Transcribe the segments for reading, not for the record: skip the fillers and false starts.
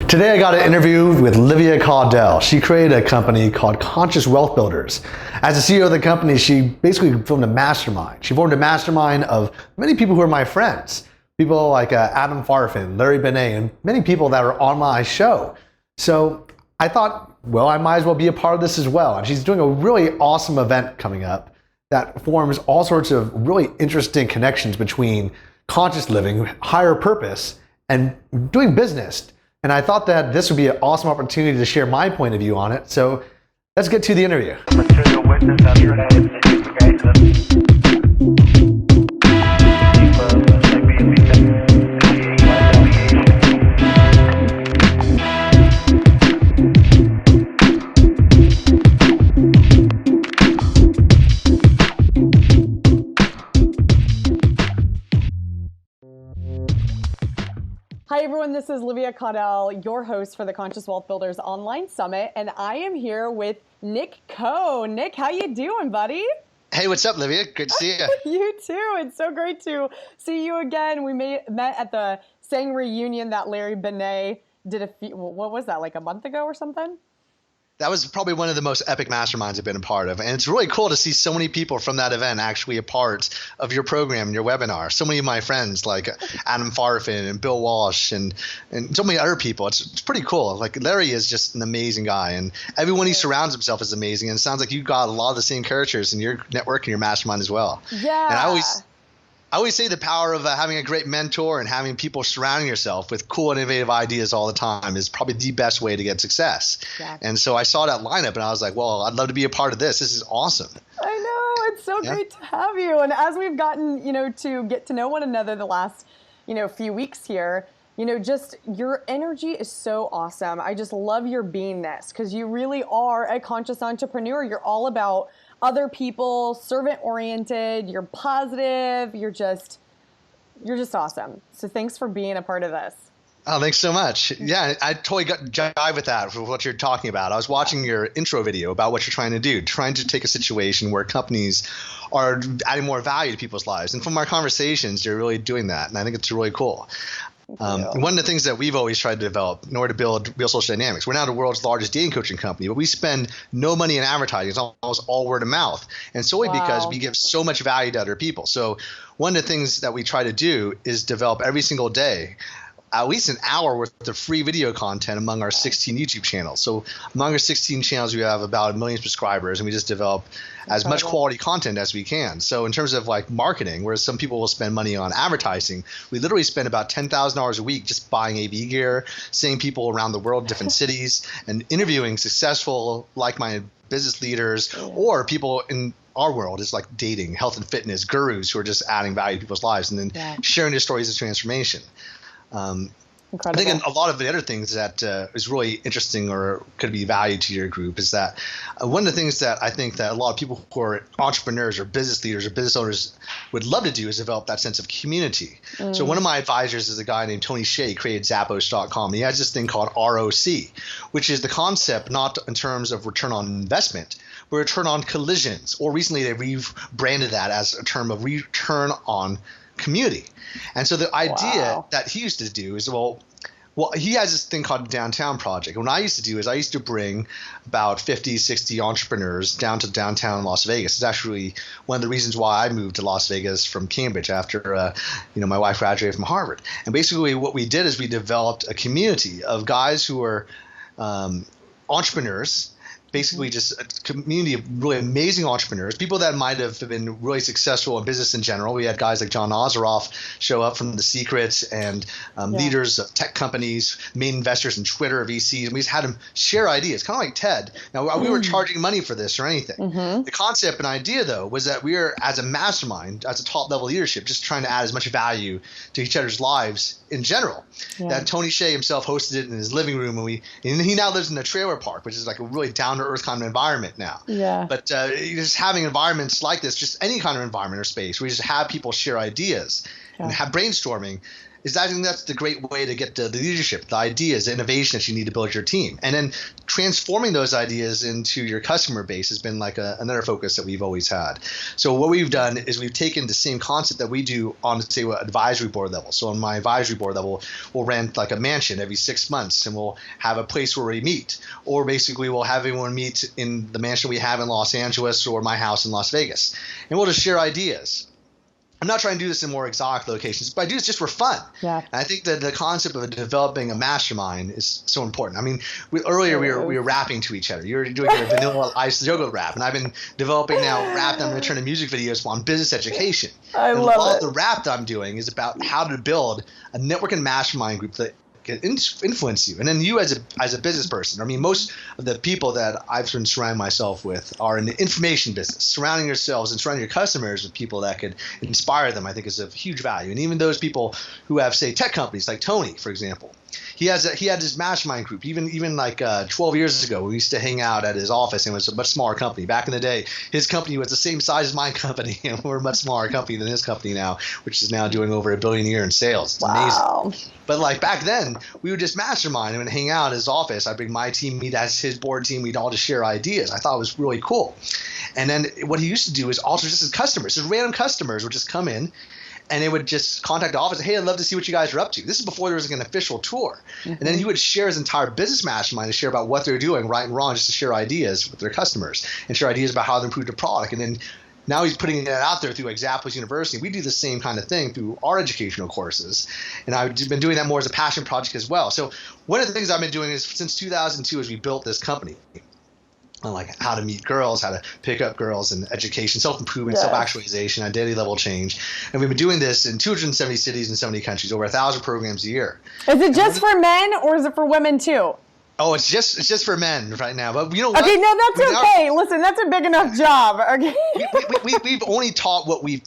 Today I got an interview with Livia Caudell. She created a company called Conscious Wealth Builders. As the CEO of the company, she basically formed a mastermind. She formed a mastermind of many people who are my friends. People like Adam Farfin, Larry Benet, and many people that are on my show. So I thought, well, I might as well be a part of this as well. And she's doing a really awesome event coming up that forms all sorts of really interesting connections between conscious living, higher purpose, and doing business. And I thought that this would be an awesome opportunity to share my point of view on it. So let's get to the interview. Hi everyone, this is Livia Caudell, your host for the Conscious Wealth Builders Online Summit, and I am here with Nick Coe. Nick, how you doing, buddy? Hey, what's up, Livia? Good to see you. You too. It's so great to see you again. We met at the Sang reunion that Larry Benet did what was that, like a month ago or something? That was probably one of the most epic masterminds I've been a part of. And it's really cool to see so many people from that event actually a part of your program and your webinar. So many of my friends like Adam Farfin and Bill Walsh and so many other people. It's pretty cool. Like Larry is just an amazing guy, and everyone he surrounds himself is amazing. And it sounds like you've got a lot of the same characters in your network and your mastermind as well. Yeah. And I always say the power of having a great mentor and having people surrounding yourself with cool and innovative ideas all the time is probably the best way to get success. Yeah. And so I saw that lineup and I was like, well, I'd love to be a part of this. This is awesome. I know. It's so great to have you. And as we've gotten, to get to know one another the last, few weeks here, just your energy is so awesome. I just love your beingness because you really are a conscious entrepreneur. You're all about other people, servant oriented, you're positive, you're just awesome. So thanks for being a part of this. Oh, thanks so much. Yeah, I totally got jive with that, for what you're talking about. I was watching your intro video about what you're trying to do, trying to take a situation where companies are adding more value to people's lives. And from our conversations, you're really doing that. And I think it's really cool. One of the things that we've always tried to develop in order to build real social dynamics, we're now the world's largest dating coaching company, but we spend no money in advertising. It's almost all word of mouth, and solely because we give so much value to other people. So one of the things that we try to do is develop every single day at least an hour worth of free video content among our 16 YouTube channels. So among our 16 channels, we have about 1 million subscribers, and we just develop as much quality content as we can. So in terms of like marketing, whereas some people will spend money on advertising, we literally spend about $10,000 a week just buying AV gear, seeing people around the world, different cities, and interviewing successful, like-minded business leaders or people in our world is like dating, health and fitness gurus who are just adding value to people's lives and then sharing their stories of transformation. I think a lot of the other things that is really interesting or could be value to your group is that one of the things that I think that a lot of people who are entrepreneurs or business leaders or business owners would love to do is develop that sense of community. So one of my advisors is a guy named Tony Hsieh, created Zappos.com. He has this thing called ROC, which is the concept not in terms of return on investment, but return on collisions. Or recently they rebranded that as a term of return on community. And so the idea that he used to do is, well, he has this thing called the Downtown Project. And what I used to do is I used to bring about 50, 60 entrepreneurs down to downtown Las Vegas. It's actually one of the reasons why I moved to Las Vegas from Cambridge after my wife graduated from Harvard. And basically what we did is we developed a community of guys who are entrepreneurs, basically just a community of really amazing entrepreneurs, people that might have been really successful in business in general. We had guys like John Ozeroff show up from The Secret and leaders of tech companies, main investors in Twitter, VCs, and we just had them share ideas, kind of like TED. Now, we weren't charging money for this or anything. The concept and idea, though, was that we were, as a mastermind, as a top-level leadership, just trying to add as much value to each other's lives in general. That Tony Hsieh himself hosted it in his living room, and he now lives in a trailer park, which is like a really down-to-earth kind of environment now. But just having environments like this, just any kind of environment or space where you just have people share ideas and have brainstorming, I think that's the great way to get the leadership, the ideas, the innovation that you need to build your team. And then transforming those ideas into your customer base has been like another focus that we've always had. So what we've done is we've taken the same concept that we do on, say, advisory board level. So on my advisory board level, we'll rent like a mansion every 6 months, and we'll have a place where we meet. Or basically we'll have everyone meet in the mansion we have in Los Angeles or my house in Las Vegas. And we'll just share ideas. I'm not trying to do this in more exotic locations, but I do this just for fun. Yeah. And I think that the concept of developing a mastermind is so important. I mean, earlier we were rapping to each other. You were doing your vanilla ice yoga rap, and I've been developing now rap that I'm going to turn to music videos on business education. I and love all it. the rap that I'm doing is about how to build a network and mastermind group that can influence you. And then you as a business person. I mean, most of the people that I've been surrounding myself with are in the information business. Surrounding yourselves and surrounding your customers with people that could inspire them, I think, is of huge value. And even those people who have, say, tech companies like Tony, for example. He had his mastermind group. Even like 12 years ago, we used to hang out at his office, and it was a much smaller company. Back in the day, his company was the same size as my company, and we're a much smaller company than his company now, which is now doing over $1 billion a year in sales. It's amazing. But like back then, we would just mastermind and hang out at his office. I'd bring my team, meet as his board team. We'd all just share ideas. I thought it was really cool. And then what he used to do is also just his customers, his random customers would just come in, and they would just contact the office. Hey, I'd love to see what you guys are up to. This is before there was an official tour. Mm-hmm. And then he would share his entire business mastermind to share about what they're doing, right and wrong, just to share ideas with their customers and share ideas about how to improve the product. And then now he's putting it out there through Exapolis University. We do the same kind of thing through our educational courses. And I've been doing that more as a passion project as well. So one of the things I've been doing is since 2002 is we built this company. On like how to meet girls, how to pick up girls, and education, self-improvement, self-actualization, identity level change. And we've been doing this in 270 cities and 70 countries, over 1,000 programs a year. Is it just for men or is it for women too? Oh, it's just for men right now. But you know what? Okay, no, that's okay. Listen, that's a big enough job. Okay. We've only taught what we're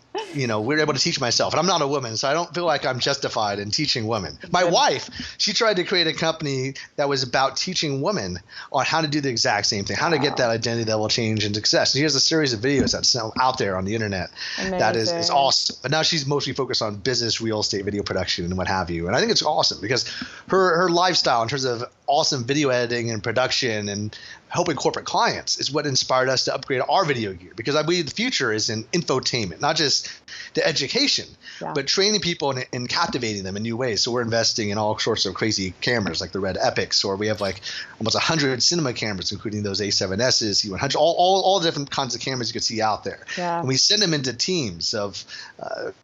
able to teach myself. And I'm not a woman, so I don't feel like I'm justified in teaching women. My wife, she tried to create a company that was about teaching women on how to do the exact same thing, how to get that identity level change and success. And she has a series of videos that's out there on the internet. Amazing. That is awesome. But now she's mostly focused on business, real estate, video production, and what have you. And I think it's awesome because her lifestyle in terms of awesome video editing and production and helping corporate clients is what inspired us to upgrade our video gear, because I believe the future is in infotainment, not just the education, but training people and captivating them in new ways. So we're investing in all sorts of crazy cameras like the Red Epics, or we have like almost 100 cinema cameras, including those A7Ss, C100, all the different kinds of cameras you could see out there. Yeah. And we send them into teams of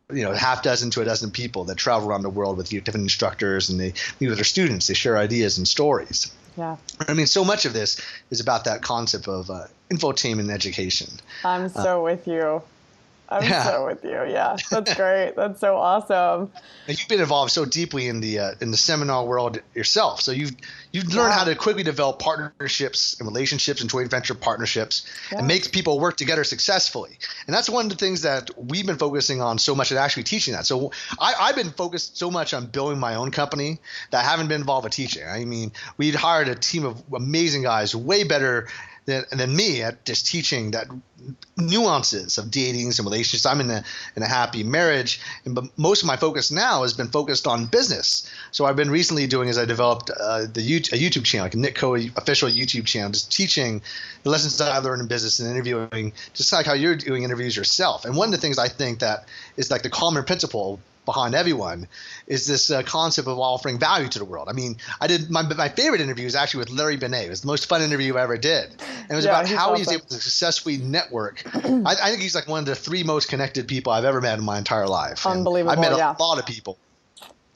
half dozen to a dozen people that travel around the world with different instructors, and they meet with their students. They share ideas and stories. Yeah. I mean, so much of this is about that concept of infotainment and education. I'm so with you. I'm so with you. Yeah, that's great. That's so awesome. And you've been involved so deeply in the seminar world yourself. So you've learned how to quickly develop partnerships and relationships and joint venture partnerships and make people work together successfully. And that's one of the things that we've been focusing on so much, and actually teaching that. So I've been focused so much on building my own company that I haven't been involved with teaching. I mean, we'd hired a team of amazing guys, way better than me at just teaching that nuances of dating and relationships. I'm in a happy marriage, but most of my focus now has been focused on business. So I've been recently doing is I developed a YouTube channel, like a Nick Coe official YouTube channel, just teaching the lessons that I learned in business and interviewing, just like how you're doing interviews yourself. And one of the things I think that is like the common principle behind everyone is this concept of offering value to the world. I mean, I did my favorite interview was actually with Larry Benet. It was the most fun interview I ever did. And it was about how he's able to successfully network. I think he's like one of the 3 most connected people I've ever met in my entire life. Unbelievable. I've met a lot of people.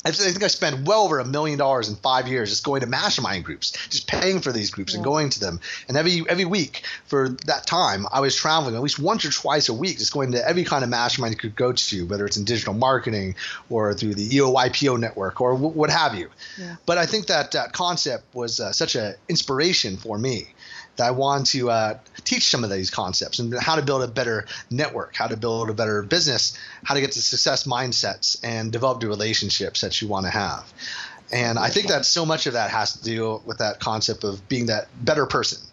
I think I spent well over $1 million in 5 years just going to mastermind groups, just paying for these groups and going to them. And every week for that time, I was traveling at least once or twice a week, just going to every kind of mastermind you could go to, whether it's in digital marketing or through the EOYPO network or what have you. Yeah. But I think that concept was such an inspiration for me that I want to teach some of these concepts and how to build a better network, how to build a better business, how to get to success mindsets and develop the relationships that you want to have. And I think that so much of that has to do with that concept of being that better person,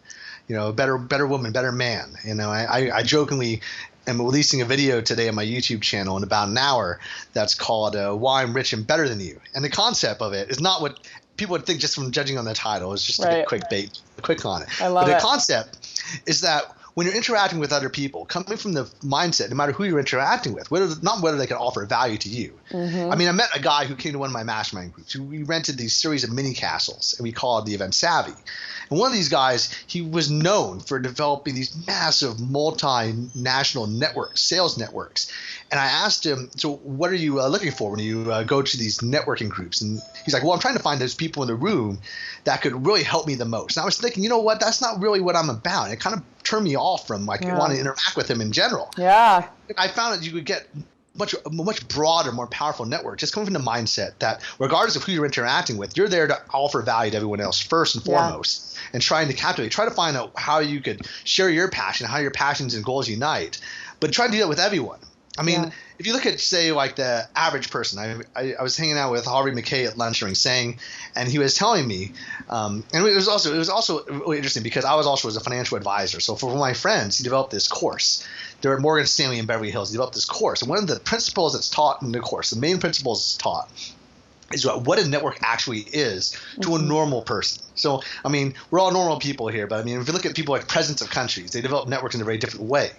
better woman, better man. I jokingly am releasing a video today on my YouTube channel in about an hour that's called Why I'm Rich and Better Than You. And the concept of it is not what people would think just from judging on the title. It's just to get quick on it. I love but it. The concept is that when you're interacting with other people, coming from the mindset, no matter who you're interacting with, not whether they can offer value to you. I mean, I met a guy who came to one of my mastermind groups. We rented these series of mini castles, and we called the event Savvy. And one of these guys, he was known for developing these massive multinational networks, sales networks. And I asked him, so what are you looking for when you go to these networking groups? And he's like, well, I'm trying to find those people in the room that could really help me the most. And I was thinking, you know what, that's not really what I'm about. And it kind of turned me off from wanting to interact with him in general. Yeah. I found that you could get a much broader, more powerful network just coming from the mindset that regardless of who you're interacting with, you're there to offer value to everyone else first and foremost, and trying to captivate. Try to find out how you could share your passion, how your passions and goals unite, but try to do that with everyone. I mean, if you look at, say, like the average person, I was hanging out with Harvey McKay at lunch during saying, and he was telling me, and it was also really interesting because I was also as a financial advisor. So for my friends, he developed this course. They're at Morgan Stanley in Beverly Hills. He developed this course, and one of the principles that's taught in the course, the main principles that's taught, is what a network actually is to a normal person. So, I mean, we're all normal people here, but I mean, if you look at people like presidents of countries, they develop networks in a very different way.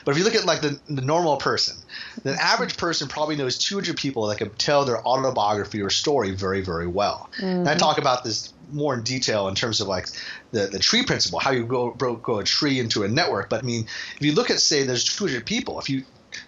But if you look at like the normal person, the average person probably knows 200 people that can tell their autobiography or story very, very well. And I talk about this more in detail in terms of like the tree principle, how you grow a tree into a network. But I mean, if you look at, say, there's 200 people, if you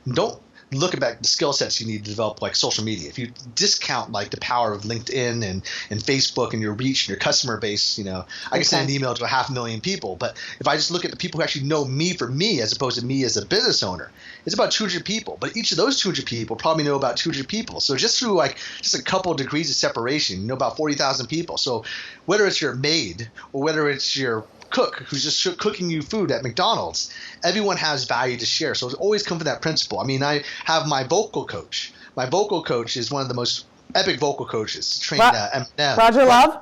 don't look at the skill sets you need to develop like social media, if you discount like the power of LinkedIn and Facebook and your reach and your customer base, I can send an email to 500,000 people. But if I just look at the people who actually know me for me as opposed to me as a business owner, it's about 200 people. But each of those 200 people probably know about 200 people. So just through like just a couple of degrees of separation, you know about 40,000 people. So whether it's your maid or whether it's your cook who's just cooking you food at McDonald's, everyone has value to share. So it's always come from that principle. I mean, I have my vocal coach. My vocal coach is one of the most epic vocal coaches. Trained Eminem. Roger Love?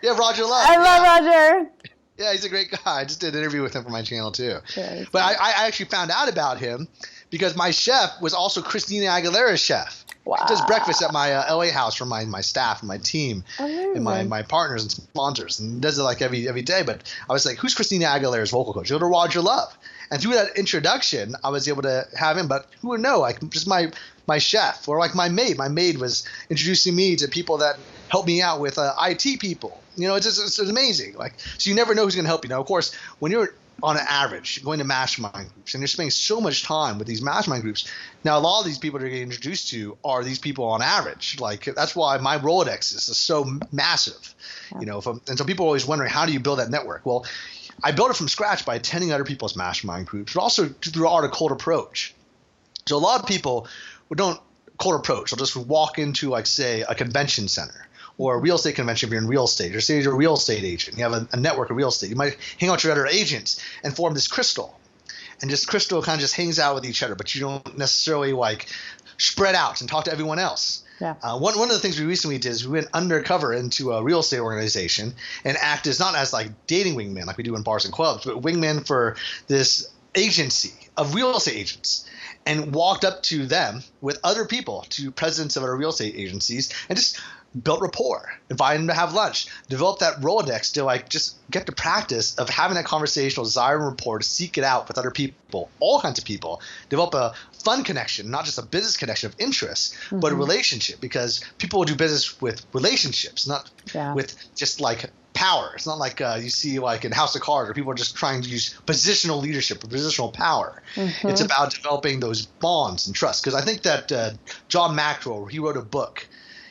Yeah, Roger Love. I love Roger. Yeah, he's a great guy. I just did an interview with him for my channel too. Yeah, but I actually found out about him because my chef was also Christina Aguilera's chef. Wow. He does breakfast at my LA house for my staff and my team and my partners and sponsors, and does it like every day. But I was like, who's Christina Aguilera's vocal coach? Go to Roger Love. And through that introduction, I was able to have him. But who would know? Like just my chef or like my maid. My maid was introducing me to people that help me out with IT people. It's amazing. Like, so you never know who's going to help you. Now, of course, when you're on an average going to mastermind groups and you're spending so much time with these mastermind groups, now a lot of these people that you're getting introduced to are these people on average. Like, that's why my Rolodex is so massive. And so people are always wondering, how do you build that network? Well, I built it from scratch by attending other people's mastermind groups, but also through the art of cold approach. So a lot of people don't cold approach. They'll just walk into, like, say, a convention center or a real estate convention if you're in real estate, or say you're a real estate agent. You have a network of real estate. You might hang out with your other agents and form this crystal. And this crystal kind of just hangs out with each other, but you don't necessarily like spread out and talk to everyone else. Yeah. One of the things we recently did is we went undercover into a real estate organization and acted not as like dating wingmen like we do in bars and clubs, but wingmen for this agency of real estate agents, and walked up to them with other people, to presidents of other real estate agencies, and just built rapport, invited them to have lunch, developed that Rolodex to like just get the practice of having that conversational desire and rapport, to seek it out with other people, all kinds of people, develop a fun connection, not just a business connection of interest, but a relationship, because people will do business with relationships, not with just like power. It's not like you see like in House of Cards where people are just trying to use positional leadership or positional power. It's about developing those bonds and trust. Because I think that John Maxwell, he wrote a book.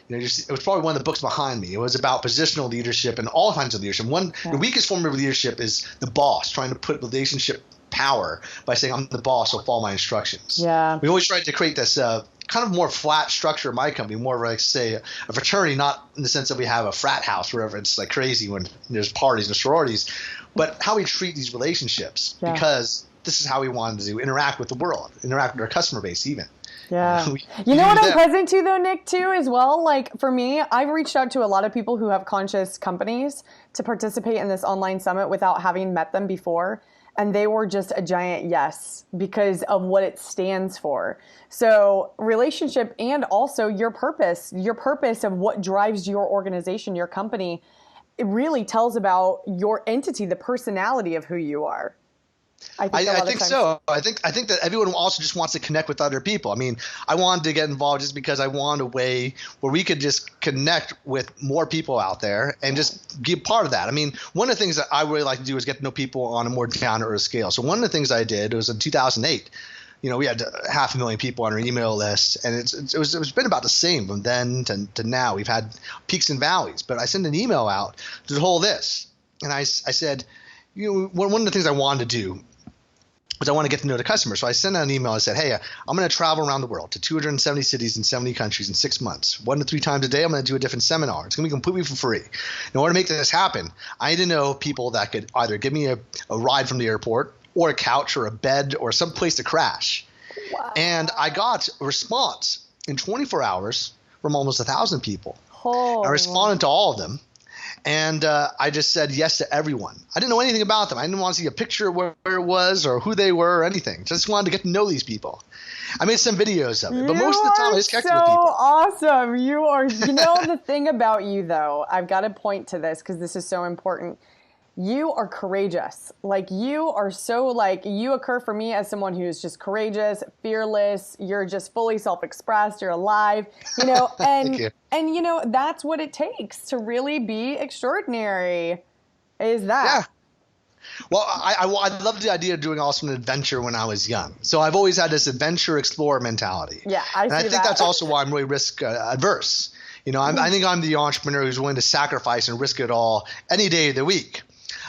It was probably one of the books behind me. It was about positional leadership and all kinds of leadership. The weakest form of leadership is the boss trying to put relationship power by saying, I'm the boss, so follow my instructions. Yeah. We always tried to create this kind of more flat structure in my company, more like, say, a fraternity, not in the sense that we have a frat house wherever it's like crazy when there's parties and sororities, but how we treat these relationships, because this is how we wanted to interact with the world, interact with our customer base even. Yeah. You know what I'm present to though, Nick, too, as well? Like for me, I've reached out to a lot of people who have conscious companies to participate in this online summit without having met them before. and they were just a giant yes because of what it stands for. So relationship and also your purpose of what drives your organization, your company, it really tells about your entity, the personality of who you are. I think so. I think that everyone also just wants to connect with other people. I mean, I wanted to get involved just because I wanted a way where we could just connect with more people out there and just be a part of that. I mean, one of the things that I really like to do is get to know people on a more down-to-earth scale. So one of the things I did was in 2008. We had 500,000 people on our email list, and it's been about the same from then to now. We've had peaks and valleys, but I sent an email out to the whole list, and I said, one of the things I wanted to do was I want to get to know the customer. So I sent out an email. I said, hey, I'm going to travel around the world to 270 cities in 70 countries in 6 months. 1 to 3 times a day, I'm going to do a different seminar. It's going to be completely for free. In order to make this happen, I need to know people that could either give me a ride from the airport or a couch or a bed or some place to crash. Wow. And I got a response in 24 hours from almost 1,000 people. Oh. I responded to all of them. And I just said yes to everyone. I didn't know anything about them. I didn't want to see a picture of where it was or who they were or anything. Just wanted to get to know these people. I made some videos of it, but most of the time I just connected with people. So awesome. You are, the thing about you though, I've got to point to this because this is so important. You are courageous. You are so you occur for me as someone who's just courageous, fearless. You're just fully self-expressed. You're alive, and that's what it takes to really be extraordinary. Is that? Yeah. Well, I loved the idea of doing also an adventure when I was young. So I've always had this adventure explorer mentality. Yeah, I think that's also why I'm really risk adverse. I think I'm the entrepreneur who's willing to sacrifice and risk it all any day of the week.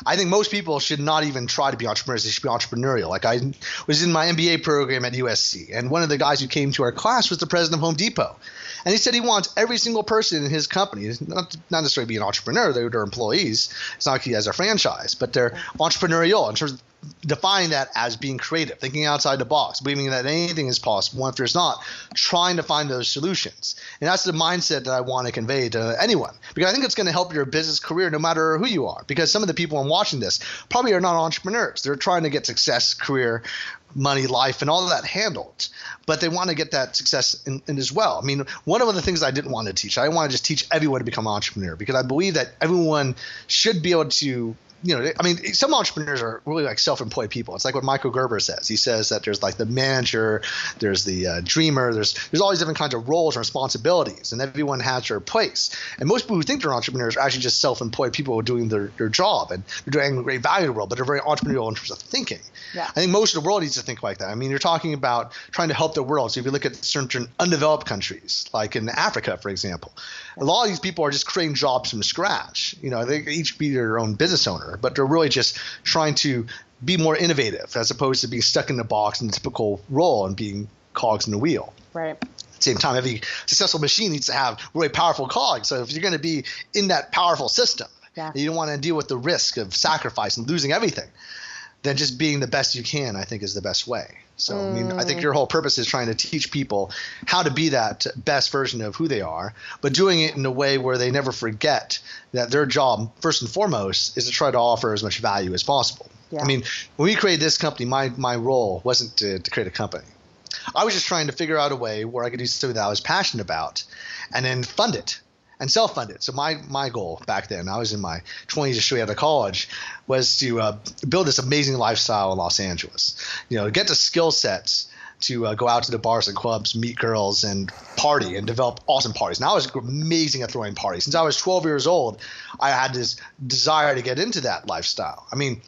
I think most people should not even try to be entrepreneurs. They should be entrepreneurial. I was in my MBA program at USC, and one of the guys who came to our class was the president of Home Depot. And he said he wants every single person in his company, not necessarily be an entrepreneur, they're employees. It's not like he has a franchise, but they're entrepreneurial in terms of defining that as being creative, thinking outside the box, believing that anything is possible. And if there's not, trying to find those solutions. And that's the mindset that I want to convey to anyone, because I think it's going to help your business career no matter who you are. Because some of the people I'm watching this probably are not entrepreneurs. They're trying to get success, career, money, life, and all of that handled. But they want to get that success in as well. I mean, one of the things I didn't want to teach, I want to just teach everyone to become an entrepreneur, because I believe that everyone should be able to some entrepreneurs are really self-employed people. It's like what Michael Gerber says. He says that there's the manager, there's the dreamer, there's all these different kinds of roles and responsibilities, and everyone has their place. And most people who think they're entrepreneurs are actually just self-employed people who are doing their job, and they're doing great value to the world, but they're very entrepreneurial in terms of thinking. Yeah. I think most of the world needs to think like that. I mean, you're talking about trying to help the world. So if you look at certain undeveloped countries, like in Africa, for example, a lot of these people are just creating jobs from scratch. They each be their own business owner, but they're really just trying to be more innovative as opposed to being stuck in the box in the typical role and being cogs in the wheel. Right. At the same time, every successful machine needs to have really powerful cogs. So if you're going to be in that powerful system, you don't want to deal with the risk of sacrifice and losing everything, then just being the best you can, I think, is the best way. So, I think your whole purpose is trying to teach people how to be that best version of who they are, but doing it in a way where they never forget that their job, first and foremost, is to try to offer as much value as possible. Yeah. I mean, when we created this company, my role wasn't to create a company. I was just trying to figure out a way where I could do something that I was passionate about and then fund it and self-fund it. So my goal back then, I was in my 20s, just straight out of college, was to build this amazing lifestyle in Los Angeles. Get the skill sets to go out to the bars and clubs, meet girls, and party and develop awesome parties. And I was amazing at throwing parties. Since I was 12 years old, I had this desire to get into that lifestyle. I mean,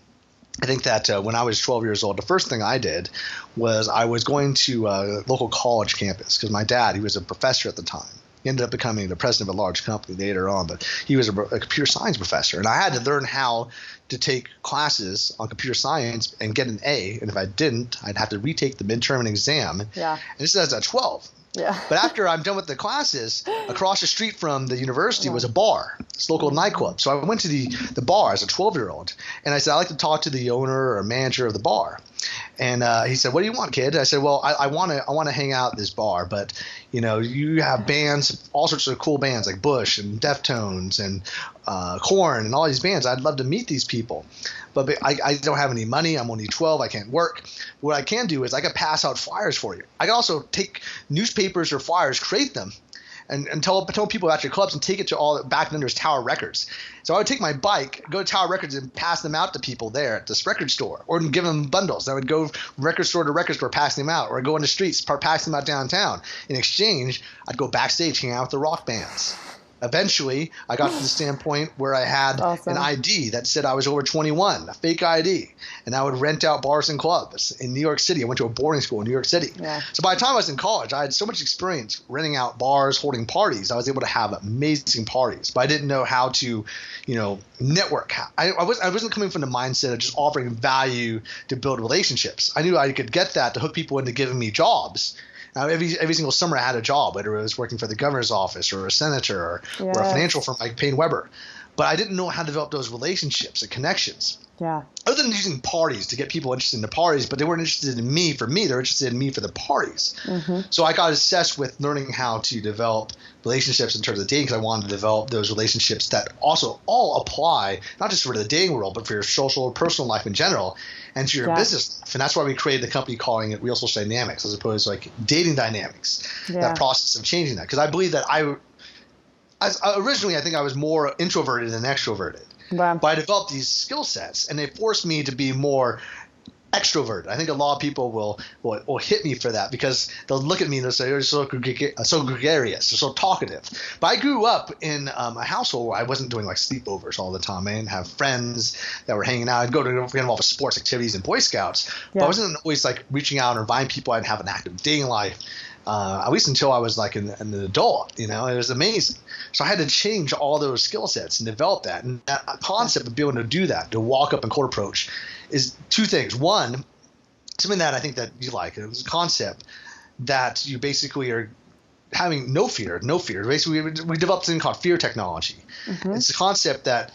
I think that when I was 12 years old, the first thing I did was I was going to a local college campus because my dad, he was a professor at the time. He ended up becoming the president of a large company later on, but he was a computer science professor. And I had to learn how to take classes on computer science and get an A. And if I didn't, I'd have to retake the midterm and exam. Yeah. And this is at 12. Yeah. But after I'm done with the classes, across the street from the university was a bar, this local nightclub. So I went to the bar as a 12-year-old, and I said, I'd like to talk to the owner or manager of the bar. And he said, what do you want, kid? I said, well, I want to hang out at this bar, but you have bands, all sorts of cool bands like Bush and Deftones and Korn and all these bands. I'd love to meet these people. but I don't have any money. I'm only 12. I can't work. What I can do is I can pass out flyers for you. I can also take newspapers or flyers, create them, and tell people about your clubs and take it to all back then there's Tower Records. So I would take my bike, go to Tower Records and pass them out to people there at this record store, or give them bundles. I would go record store to record store passing them out, or I'd go in the streets passing them out downtown. In exchange, I'd go backstage hang out with the rock bands. Eventually, I got to the standpoint where I had an ID that said I was over 21, a fake ID, and I would rent out bars and clubs in New York City. I went to a boarding school in New York City. Yeah. So by the time I was in college, I had so much experience renting out bars, holding parties. I was able to have amazing parties, but I didn't know how to, network. I wasn't coming from the mindset of just offering value to build relationships. I knew I could get that to hook people into giving me jobs. Every single summer I had a job, whether it was working for the governor's office or a senator or a financial firm like Payne Weber. But I didn't know how to develop those relationships and connections. Yeah. Other than using parties to get people interested in the parties, but they weren't interested in me for me. They were interested in me for the parties. Mm-hmm. So I got obsessed with learning how to develop relationships in terms of dating, because I wanted to develop those relationships that also all apply, not just for the dating world, but for your social or personal life in general and to your business life. And that's why we created the company calling it Real Social Dynamics, as opposed to like dating dynamics, that process of changing that. Because I believe that originally I think I was more introverted than extroverted. Wow. But I developed these skill sets, and they forced me to be more extrovert. I think a lot of people will hit me for that, because they'll look at me and they'll say, you're so gregarious, you're so talkative. But I grew up in a household where I wasn't doing like sleepovers all the time. I didn't have friends that were hanging out. I'd get involved with sports activities and Boy Scouts, but I wasn't always like reaching out or inviting people. I didn't have an active dating life. At least until I was like an adult, it was amazing. So I had to change all those skill sets and develop that. And that concept of being able to do that, to walk up and cold approach, is two things. One, something that I think that you like. It was a concept that you basically are having no fear. Basically, we developed something called fear technology. Mm-hmm. It's a concept that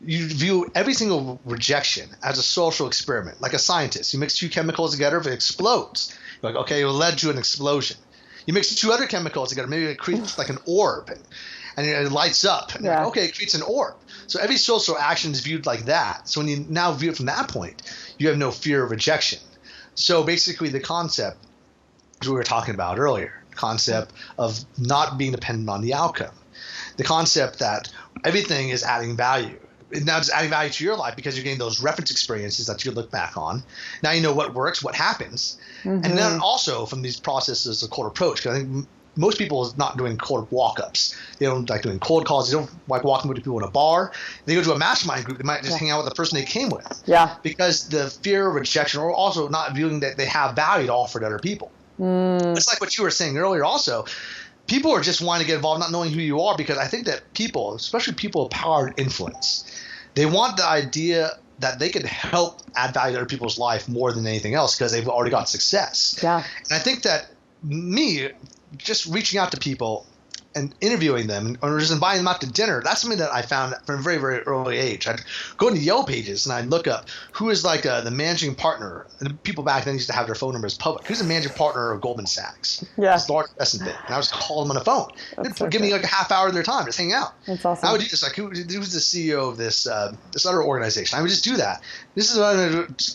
you view every single rejection as a social experiment, like a scientist. You mix two chemicals together, if it explodes, you're like, okay, it led to an explosion. You mix two other chemicals together, maybe it creates like an orb, and it lights up. And like, okay, it creates an orb. So every social action is viewed like that. So when you now view it from that point, you have no fear of rejection. So basically the concept, as we were talking about earlier, the concept of not being dependent on the outcome, the concept that everything is adding value. Now it's adding value to your life because you're getting those reference experiences that you look back on. Now you know what works, what happens. Mm-hmm. And then also from these processes of cold approach, because I think most people is not doing cold walk-ups. They don't like doing cold calls. They don't like walking with people in a bar. They go to a mastermind group. They might just hang out with the person they came with. Yeah. Because the fear of rejection, or also not viewing that they have value to offer to other people. It's like what you were saying earlier also. People are just wanting to get involved, not knowing who you are, because I think that people, especially people of power and influence, they want the idea that they can help add value to other people's life more than anything else because they've already got success. Yeah. And I think that me just reaching out to people and interviewing them or just inviting them out to dinner, that's something that I found from a very, very early age. I'd go into Yelp pages and I'd look up who is like the managing partner. And people back then used to have their phone numbers public. Who's the managing partner of Goldman Sachs? Yeah. It's the largest investment bank. And I was calling them on the phone. They'd give me like a half hour of their time, just hang out. That's awesome. I would do this, like who's the CEO of this other organization? I would just do that. This is what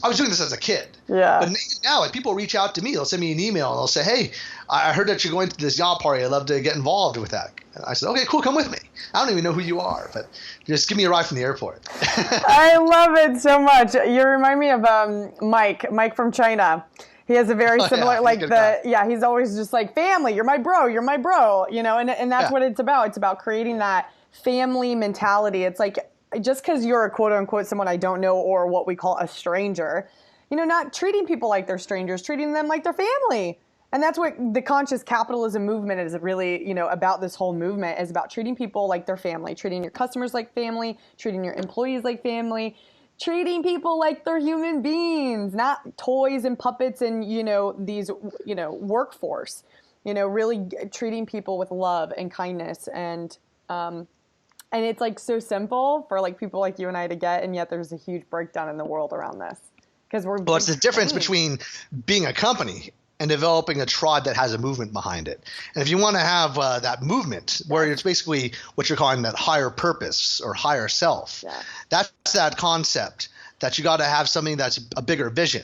I was doing this as a kid. Yeah. But now, like people reach out to me. They'll send me an email and they'll say, hey, I heard that you're going to this yacht party. I'd love to get involved with that. And I said, okay, cool, come with me. I don't even know who you are, but just give me a ride from the airport. I love it so much. You remind me of Mike from China. He has a very similar, he's always just like, family, you're my bro, and that's what it's about. It's about creating that family mentality. It's like, just because you're a quote unquote someone I don't know or what we call a stranger, not treating people like they're strangers, treating them like they're family. And that's what the conscious capitalism movement is really, about. This whole movement is about treating people like they're family, treating your customers like family, treating your employees like family, treating people like they're human beings, not toys and puppets and, these, workforce, really treating people with love and kindness. And it's like so simple for like people like you and I to get. And yet there's a huge breakdown in the world around this because well, it's the difference between being a company and developing a tribe that has a movement behind it. And if you want to have that movement where it's basically what you're calling that higher purpose or higher self, that's that concept that you got to have something that's a bigger vision.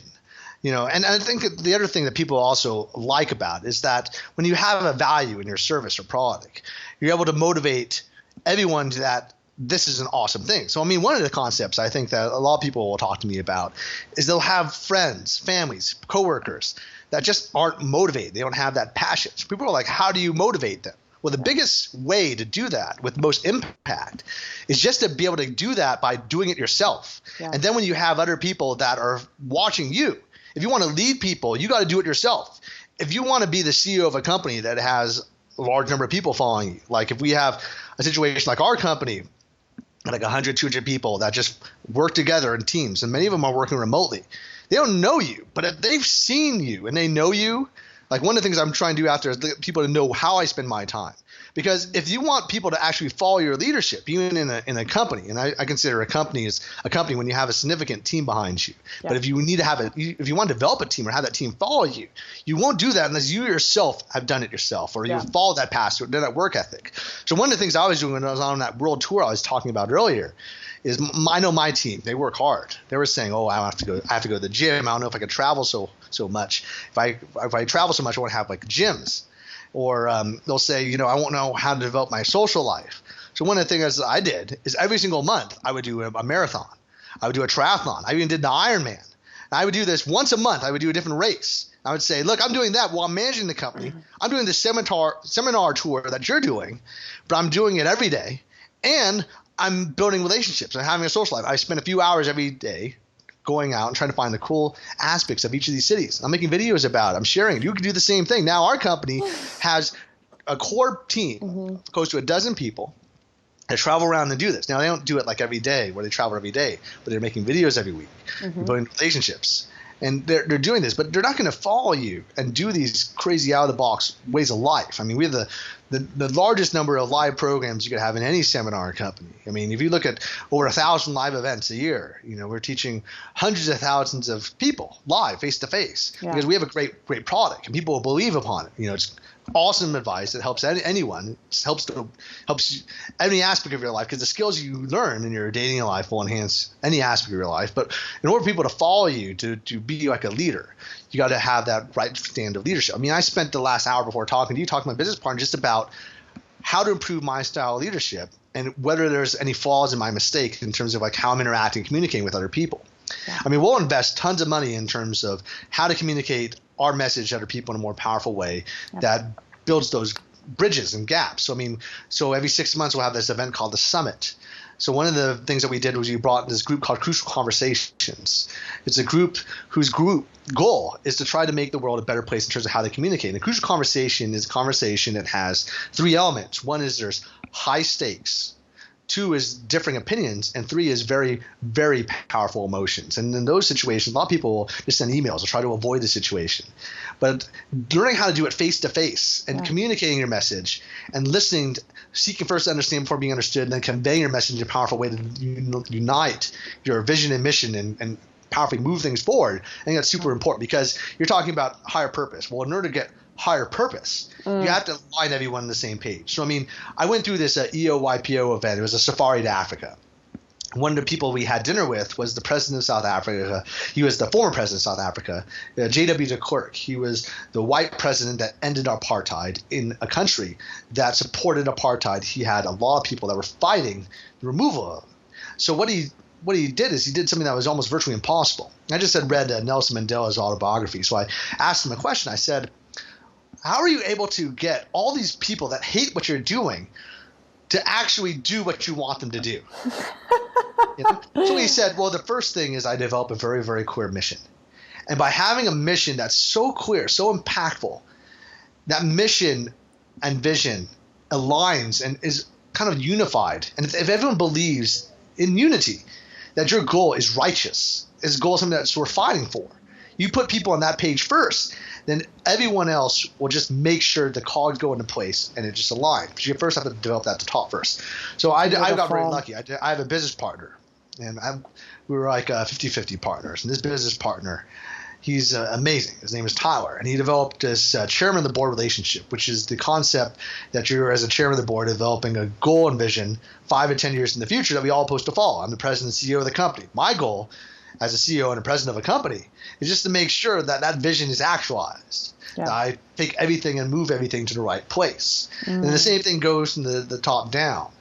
And I think the other thing that people also like about it is that when you have a value in your service or product, you're able to motivate everyone to that this is an awesome thing. So, one of the concepts I think that a lot of people will talk to me about is they'll have friends, families, coworkers that just aren't motivated. They don't have that passion. So people are like, how do you motivate them? Well, the biggest way to do that with the most impact is just to be able to do that by doing it yourself. Yeah. And then when you have other people that are watching you, if you want to lead people, you got to do it yourself. If you want to be the CEO of a company that has a large number of people following you, like if we have a situation like our company, like 100, 200 people that just work together in teams, and many of them are working remotely. They don't know you, but if they've seen you and they know you, like one of the things I'm trying to do after is get people to know how I spend my time. Because if you want people to actually follow your leadership, even in a company, and I consider a company as a company when you have a significant team behind you. Yeah. But if you need to have if you want to develop a team or have that team follow you, you won't do that unless you yourself have done it yourself, or you follow that path, or done that work ethic. So one of the things I was doing when I was on that world tour I was talking about earlier is I know my team, they work hard. They were saying, I have to go to the gym. I don't know if I can travel so much. If I travel so much, I want to have like gyms. Or they'll say, I won't know how to develop my social life. So one of the things I did is every single month I would do a marathon. I would do a triathlon. I even did the Ironman. And I would do this once a month. I would do a different race. I would say, look, I'm doing that while I'm managing the company. I'm doing the seminar tour that you're doing, but I'm doing it every day. And I'm building relationships and having a social life. I spend a few hours every day going out and trying to find the cool aspects of each of these cities. I'm making videos about it. I'm sharing it. You can do the same thing. Now our company has a core team, close to a dozen people that travel around and do this. Now they don't do it like every day where they travel every day, but they're making videos every week, building relationships. And they're doing this, but they're not going to follow you and do these crazy out-of-the-box ways of life. We have the largest number of live programs you could have in any seminar company. If you look at over 1,000 live events a year, we're teaching hundreds of thousands of people live, face-to-face, because we have a great product and people will believe upon it. It's awesome advice that helps anyone. It helps any aspect of your life, because the skills you learn in your dating life will enhance any aspect of your life. But in order for people to follow you, to be like a leader, you got to have that right stand of leadership. I spent the last hour before talking to you, talking to my business partner, just about how to improve my style of leadership and whether there's any flaws in my mistake in terms of like how I'm interacting and communicating with other people. Yeah. We'll invest tons of money in terms of how to communicate our message to other people in a more powerful way that builds those bridges and gaps. So every 6 months we'll have this event called the Summit. So one of the things that we did was we brought this group called Crucial Conversations. It's a group whose goal is to try to make the world a better place in terms of how they communicate. And a crucial conversation is a conversation that has 3 elements. One is there's high stakes. 2 is differing opinions, and 3 is very, very powerful emotions. And in those situations, a lot of people will just send emails or try to avoid the situation. But learning how to do it face-to-face and communicating your message and listening, seeking first to understand before being understood, and then conveying your message in a powerful way to unite your vision and mission and powerfully move things forward. I think that's super important, because you're talking about higher purpose. Well, in order to get higher purpose, you have to align everyone on the same page. So I went through this EOYPO event. It was a safari to Africa. One of the people we had dinner with was the president of South Africa. He was the former president of South Africa, J.W. de Klerk. He was the white president that ended apartheid in a country that supported apartheid. He had a lot of people that were fighting the removal of him. So what he did is he did something that was almost virtually impossible. I just had read Nelson Mandela's autobiography. So I asked him a question. I said, how are you able to get all these people that hate what you're doing to actually do what you want them to do? So he said, well, the first thing is I develop a very, very clear mission. And by having a mission that's so clear, so impactful, that mission and vision aligns and is kind of unified. And if everyone believes in unity, that your goal is righteous, is goal something that we're fighting for, you put people on that page first, then everyone else will just make sure the cogs go into place and it just aligns. But you first have to develop that to top first. So I got very lucky. I have a business partner, and we were like 50-50 partners. And this business partner, he's amazing. His name is Tyler, and he developed this chairman of the board relationship, which is the concept that you're, as a chairman of the board, developing a goal and vision 5 to 10 years in the future that we all supposed to follow. I'm the president and CEO of the company. My goal as a CEO and a president of a company is just to make sure that that vision is actualized. Yeah. That I take everything and move everything to the right place. And the same thing goes from the top down,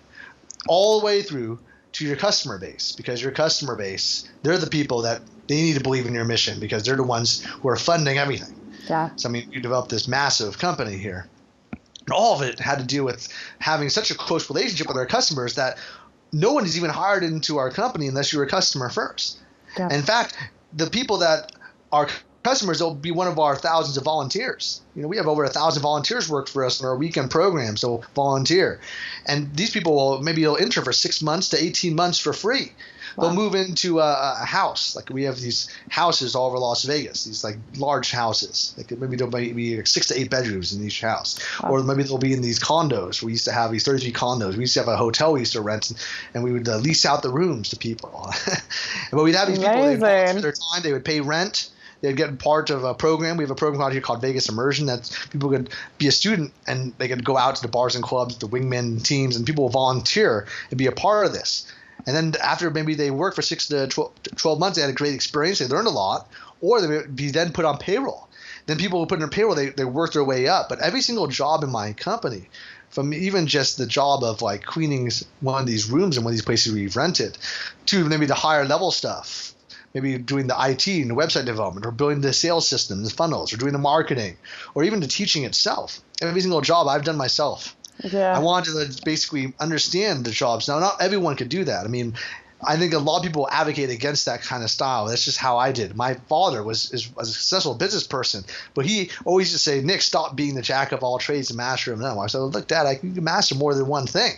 all the way through to your customer base, because your customer base, they're the people that they need to believe in your mission because they're the ones who are funding everything. Yeah. So, I mean, you developed this massive company here. And all of it had to do with having such a close relationship with our customers that no one is even hired into our company unless you're a customer first. Yeah. And in fact, the people that are customers will be one of our thousands of volunteers. You know, we have over 1,000 volunteers work for us in our weekend program, so volunteer. And these people will enter for 6 months to 18 months for free. Wow. They'll move into a house. Like we have these houses all over Las Vegas, these like large houses. Like maybe there'll be 6 to 8 bedrooms in each house. Wow. Or maybe they'll be in these condos. We used to have these 33 condos. We used to have a hotel we used to rent, and we would lease out the rooms to people. But we'd have these people, they'd volunteer their time, they would pay rent. They'd get part of a program. We have a program out here called Vegas Immersion that people could be a student and they could go out to the bars and clubs, the wingman teams, and people will volunteer and be a part of this. And then after maybe they work for 6 to 12 months, they had a great experience, they learned a lot, or they would be then put on payroll. Then people would put in payroll, they work their way up. But every single job in my company, from even just the job of like cleaning one of these rooms in one of these places we've rented, to maybe the higher level stuff, maybe doing the IT and the website development, or building the sales system, the funnels, or doing the marketing, or even the teaching itself. Every single job I've done myself. Yeah. I wanted to basically understand the jobs. Now, not everyone could do that. I mean, I think a lot of people advocate against that kind of style. That's just how I did. My father was a successful business person, but he always used to say, Nick, stop being the jack of all trades and master of none. I said, look, Dad, I can master more than one thing.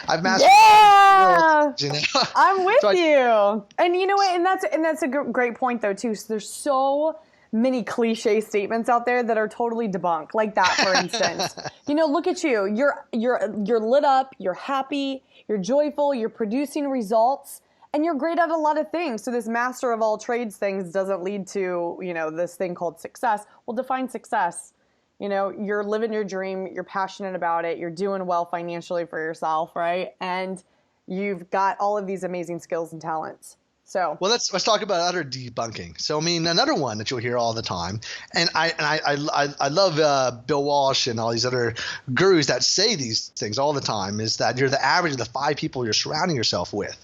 I've mastered worlds, you know? I'm with you. And you know what? And that's a great point, though, too. So there's so many cliche statements out there that are totally debunked, like that, for instance. You know, look at you. You're lit up. You're happy. You're joyful. You're producing results. And you're great at a lot of things. So this master of all trades things doesn't lead to, you know, this thing called success. Well, define success. You know, you're living your dream. You're passionate about it. You're doing well financially for yourself, right? And you've got all of these amazing skills and talents. So well, let's talk about utter debunking. So I mean, another one that you'll hear all the time, and I love Bill Walsh and all these other gurus that say these things all the time, is that you're the average of the 5 people you're surrounding yourself with.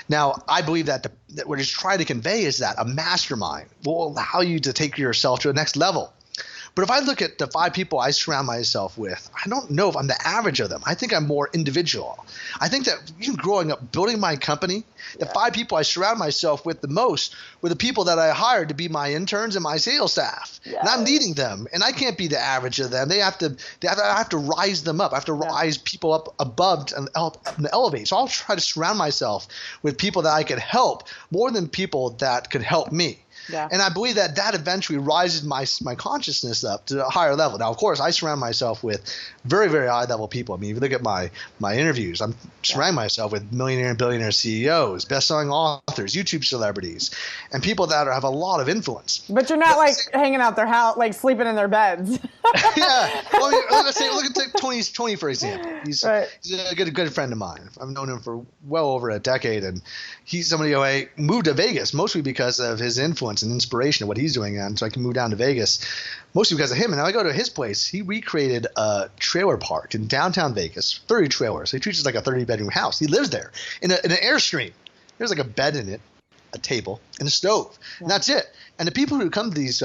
Now, I believe that what it's trying to convey is that a mastermind will allow you to take yourself to the next level. But if I look at the 5 people I surround myself with, I don't know if I'm the average of them. I think I'm more individual. I think that even growing up, building my company, the 5 people I surround myself with the most were the people that I hired to be my interns and my sales staff. Yeah. And I'm leading them, and I can't be the average of them. I have to rise them up. I have to rise people up above and elevate. So I'll try to surround myself with people that I could help more than people that could help me. Yeah. And I believe that eventually rises my consciousness up to a higher level. Now, of course, I surround myself with very, very high-level people. I mean, if you look at my interviews, I'm surrounding myself with millionaire and billionaire CEOs, best-selling authors, YouTube celebrities, and people that have a lot of influence. But you're not like hanging out their house, like sleeping in their beds. Yeah. Well, I mean, look at Tony, for example. He's a good friend of mine. I've known him for well over a decade, and he's somebody who moved to Vegas mostly because of his influence and inspiration of what he's doing, and so I can move down to Vegas mostly because of him. And now I go to his place. He recreated a trailer park in downtown Vegas, 30 trailers. He treats it like a 30-bedroom house. He lives there in an Airstream. There's like a bed in it, a table, and a stove. Yeah. And that's it. And the people who come to these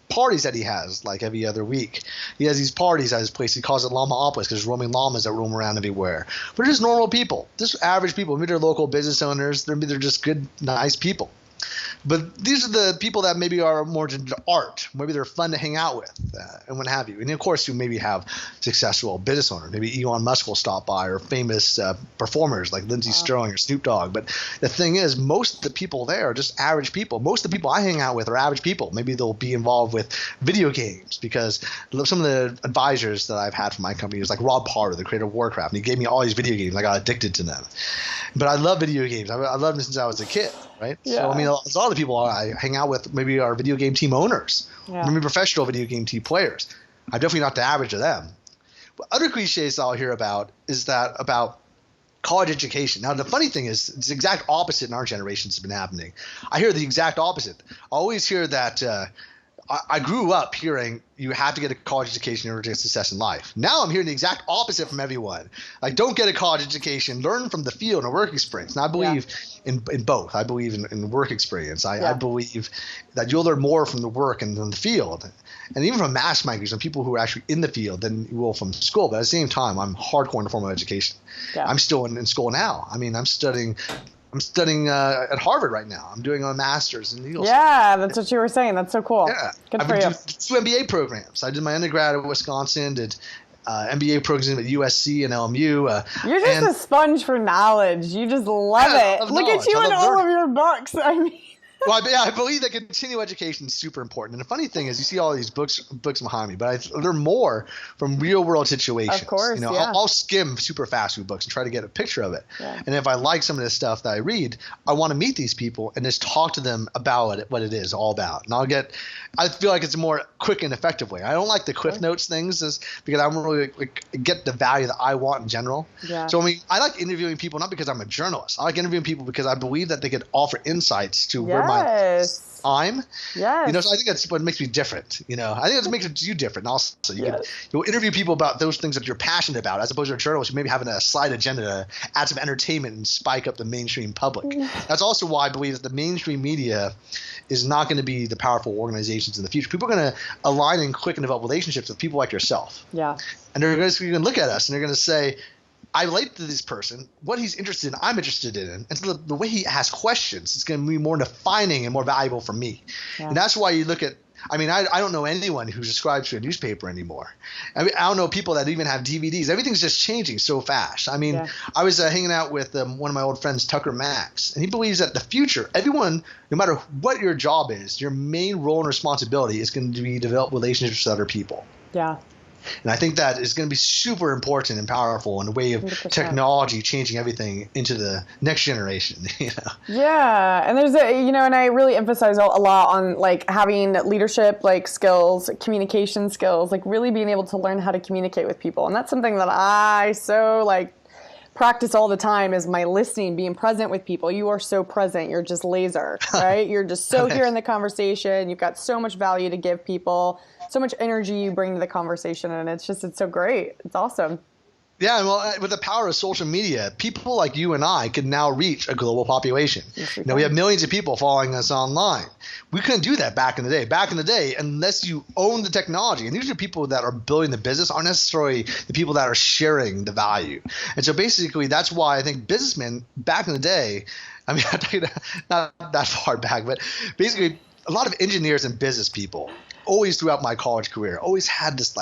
parties that he has, like every other week, he has these parties at his place. He calls it Llamaopolis because there's roaming llamas that roam around everywhere. But they're just normal people, just average people. Maybe they're local business owners. Maybe they're just good, nice people. But these are the people that maybe are more into art. Maybe they're fun to hang out with and what have you. And, of course, you maybe have successful business owners. Maybe Elon Musk will stop by, or famous performers like Lindsey Sterling or Snoop Dogg. But the thing is, most of the people there are just average people. Most of the people I hang out with are average people. Maybe they'll be involved with video games, because some of the advisors that I've had from my company is like Rob Parter, the creator of Warcraft. And he gave me all these video games. I got addicted to them. But I love video games. I loved them since I was a kid. Right. Yeah. So, I mean, a lot of the people I hang out with maybe are video game team owners, maybe professional video game team players. I'm definitely not the average of them. But other cliches I'll hear about is that about college education. Now, the funny thing is, it's the exact opposite in our generation has been happening. I hear the exact opposite. I always hear that I grew up hearing you have to get a college education in order to get success in life. Now I'm hearing the exact opposite from everyone. Like, don't get a college education, learn from the field and work experience. And I believe in both. I believe in work experience. I believe that you'll learn more from the work and from the field. And even from mastermind groups and people who are actually in the field than you will from school. But at the same time, I'm hardcore in the formal education. Yeah. I'm still in school now. I mean, I'm studying at Harvard right now. I'm doing a master's in legal. Yeah, that's what you were saying. That's so cool. Yeah. Good for you. I've been two MBA programs. I did my undergrad at Wisconsin, did MBA programs at USC and LMU. You're just a sponge for knowledge. You just love it. Look at you in all of your books. I mean. Well, I believe that continuing education is super important. And the funny thing is, you see all these books behind me, but I learn more from real world situations. Of course, I'll skim super fast through books and try to get a picture of it. Yeah. And if I like some of the stuff that I read, I want to meet these people and just talk to them about what it is all about. And I feel like it's a more quick and effective way. I don't like the Cliff Notes things because I don't really get the value that I want in general. Yeah. So I like interviewing people not because I'm a journalist. I like interviewing people because I believe that they could offer insights to where I'm. Yes. So I think that's what makes me different. I think that makes you different. Also, you'll interview people about those things that you're passionate about, as opposed to a journalist who maybe having a side agenda to add some entertainment and spike up the mainstream public. That's also why I believe that the mainstream media is not going to be the powerful organizations in the future. People are going to align and click and develop relationships with people like yourself. Yeah. And they're going to look at us and they're going to say, I relate to this person. What he's interested in, I'm interested in. And so the way he asks questions is going to be more defining and more valuable for me. Yeah. And that's why you look at – I don't know anyone who subscribes to a newspaper anymore. I don't know people that even have DVDs. Everything's just changing so fast. I was hanging out with one of my old friends, Tucker Max, and he believes that the future, everyone, no matter what your job is, your main role and responsibility is going to be develop relationships with other people. Yeah. And I think that is going to be super important and powerful in a way of 100%. Technology changing everything into the next generation. Yeah, and there's and I really emphasize a lot on having leadership skills, communication skills, really being able to learn how to communicate with people, and that's something that I practice all the time is my listening, being present with people. You are so present. You're just laser, right? You're just so here in the conversation. You've got so much value to give people, so much energy you bring to the conversation. And it's so great. It's awesome. Yeah, well, with the power of social media, people like you and I can now reach a global population. Yes, we have millions of people following us online. We couldn't do that back in the day. Back in the day, unless you own the technology, and these are people that are building the business, aren't necessarily the people that are sharing the value. And so basically, that's why I think businessmen back in the day, I'm not that far back, but basically a lot of engineers and business people always throughout my college career always had this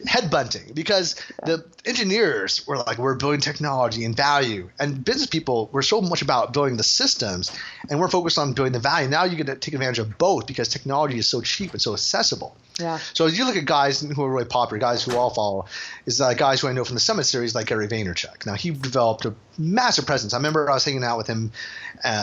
headbutting because the engineers were we're building technology and value, and business people were so much about building the systems, and we're focused on building the value. Now you get to take advantage of both because technology is so cheap and so accessible. Yeah. So as you look at guys who are really popular, guys who all follow, is guys who I know from the Summit series like Gary Vaynerchuk. Now he developed a massive presence. I remember I was hanging out with him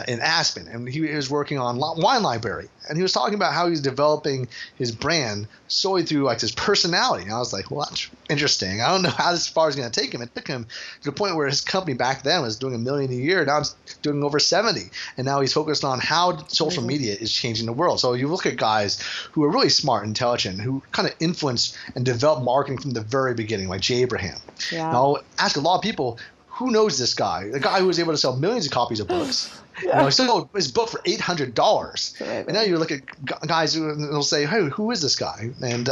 in Aspen, and he was working on Wine Library, and he was talking about how he's developing his brand solely through his personality. And I was like, well, that's interesting. I don't know how this far is going to take him. It took him to the point where his company back then was doing $1 million a year. Now it's doing over 70, and now he's focused on how social media is changing the world. So you look at guys who are really smart, intelligent, who kind of influence and develop marketing from the very beginning, like Jay Abraham. Yeah. And I'll ask a lot of people, who knows this guy? The guy who was able to sell millions of copies of books. Yeah. He sold his book for $800. And now you look at guys who will say, hey, who is this guy? And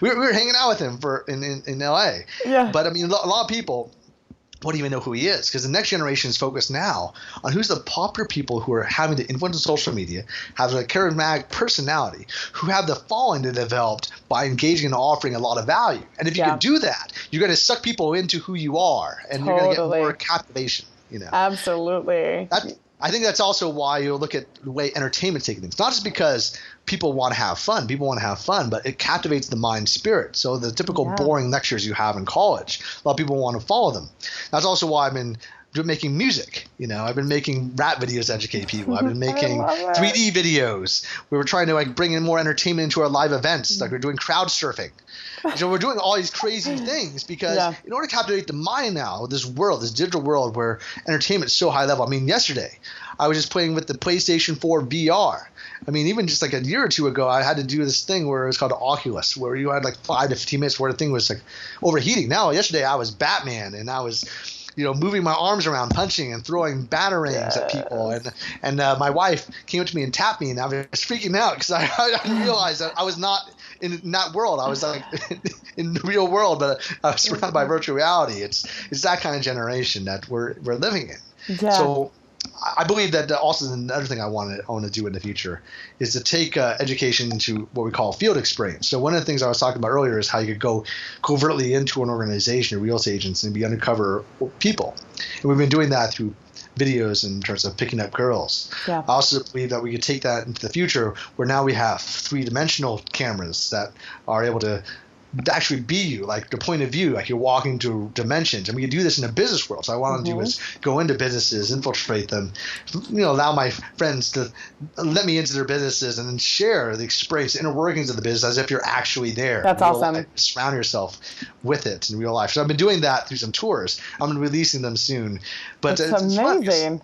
we were hanging out with him in L.A. Yeah. But, a lot of people won't even know who he is because the next generation is focused now on who's the popular people who are having to influence on social media, have a charismatic personality, who have the following they developed by engaging and offering a lot of value. And if you can do that, you're going to suck people into who you are, and you're going to get more captivation. Absolutely. I think that's also why you'll look at the way entertainment's taking things. Not just because people want to have fun. People want to have fun, but it captivates the mind spirit. So the typical boring lectures you have in college, a lot of people want to follow them. That's also why making music. I've been making rap videos to educate people. I've been making 3D videos. We were trying to like bring in more entertainment into our live events. Like we're doing crowd surfing. So we're doing all these crazy things because in order to captivate the mind now, this digital world where entertainment is so high level. I mean, yesterday I was just playing with the PlayStation 4 VR. I mean, even just like a year or two ago, I had to do this thing where it was called Oculus, where you had like 5 to 15 minutes where the thing was like overheating. Now, yesterday I was Batman and I was moving my arms around, punching and throwing batarangs at people. And my wife came up to me and tapped me, and I was freaking out because I realized that I was not in that world. I was like in the real world, but I was surrounded by virtual reality. It's that kind of generation that we're living in. Yeah. So I believe that also another thing I want to do in the future is to take education into what we call field experience. So one of the things I was talking about earlier is how you could go covertly into an organization, real estate agents, and be undercover people. And we've been doing that through videos in terms of picking up girls. Yeah. I also believe that we could take that into the future where now we have 3-dimensional cameras that are able to actually be you, like the point of view, like you're walking to dimensions. And we can do this in the business world. So I want to do is go into businesses, infiltrate them, allow my friends to let me into their businesses and then share the experience, the inner workings of the business as if you're actually there. That's awesome. Life. Surround yourself with it in real life. So I've been doing that through some tours. I'm releasing them soon. But that's amazing.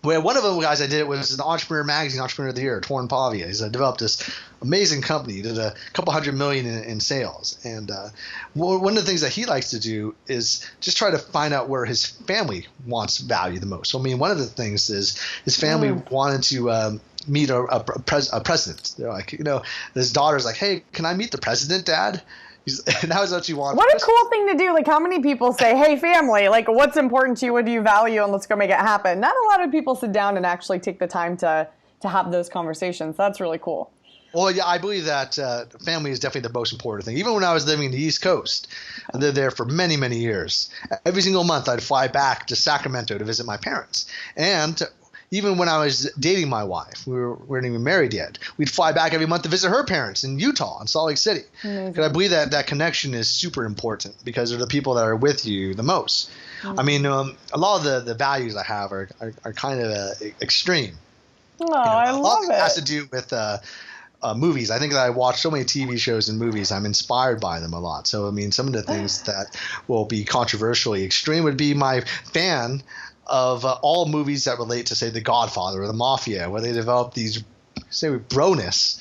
Well, one of the guys I did it was an Entrepreneur Magazine, Entrepreneur of the Year, Torrin Pavia. He's developed this amazing company. He did a couple $100 million in sales. And one of the things that he likes to do is just try to find out where his family wants value the most. So, I mean, one of the things is his family wanted to meet a president. They're like, his daughter's like, hey, can I meet the president, Dad? And that was what you wanted. What a cool thing to do. Like, how many people say, hey, family, like, what's important to you? What do you value? And let's go make it happen. Not a lot of people sit down and actually take the time to have those conversations. That's really cool. Well, yeah, I believe that family is definitely the most important thing. Even when I was living in the East Coast, I lived there for many, many years. Every single month, I'd fly back to Sacramento to visit my parents. And even when I was dating my wife, we weren't even married yet, we'd fly back every month to visit her parents in Utah, in Salt Lake City. Because I believe that connection is super important because they're the people that are with you the most. I mean, a lot of the values I have are kind of extreme. Oh, I love it. It has to do with movies. I think that I watch so many TV shows and movies, I'm inspired by them a lot. So, I mean, some of the things that will be controversially extreme would be my fan of all movies that relate to, say, The Godfather or The Mafia, where they develop these, say, broness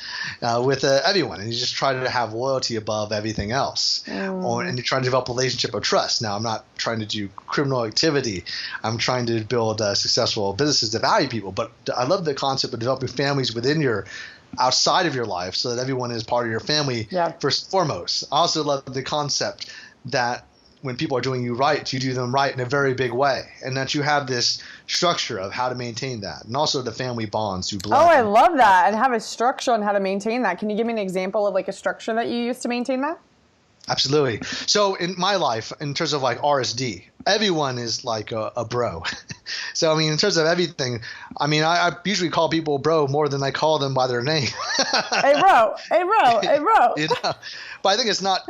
with everyone, and you just try to have loyalty above everything else, and you try to develop a relationship of trust. Now, I'm not trying to do criminal activity. I'm trying to build successful businesses that value people, but I love the concept of developing families outside of your life so that everyone is part of your family first and foremost. I also love the concept that when people are doing you right, you do them right in a very big way, and that you have this structure of how to maintain that, and also the family bonds through blood. Oh, I love that, and have a structure on how to maintain that. Can you give me an example of like a structure that you use to maintain that? Absolutely. So in my life, in terms of like RSD, everyone is like a bro. So, I mean, in terms of everything, I mean, I usually call people bro more than I call them by their name. Hey, bro. Hey, bro. Hey, bro. But I think it's not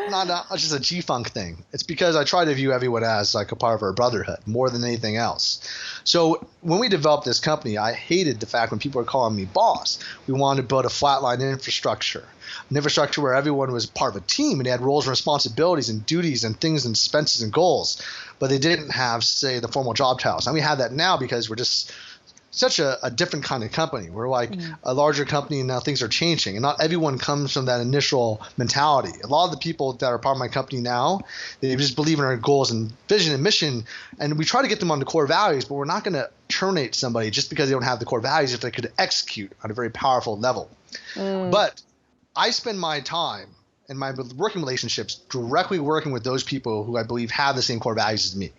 just a G-Funk thing. It's because I try to view everyone as like a part of our brotherhood more than anything else. So when we developed this company, I hated the fact when people were calling me boss. We wanted to build a flatline infrastructure. An infrastructure where everyone was part of a team and they had roles and responsibilities and duties and things and expenses and goals, but they didn't have, say, the formal job titles. And we have that now because we're just such a different kind of company. We're like a larger company, and now things are changing. And not everyone comes from that initial mentality. A lot of the people that are part of my company now, they just believe in our goals and vision and mission. And we try to get them on the core values, but we're not going to terminate somebody just because they don't have the core values if they could execute on a very powerful level. But I spend my time and my working relationships directly working with those people who I believe have the same core values as me.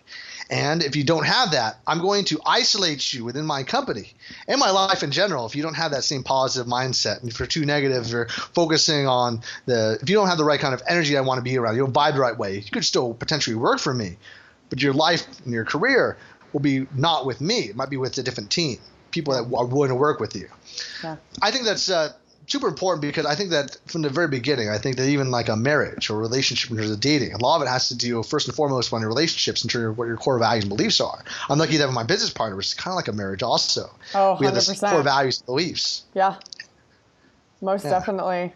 And if you don't have that, I'm going to isolate you within my company and my life in general if you don't have that same positive mindset. And if you're too negative, if you're focusing on if you don't have the right kind of energy I want to be around, you don't vibe the right way, you could still potentially work for me. But your life and your career will be not with me. It might be with a different team, people that are willing to work with you. Yeah. I think that's super important because I think that from the very beginning, I think that even like a marriage or relationship in terms of dating, a lot of it has to do first and foremost on your relationships in terms of what your core values and beliefs are. I'm lucky to have my business partner, which is kind of like a marriage also. Oh, 100%. We have the core values and beliefs. Yeah, most definitely.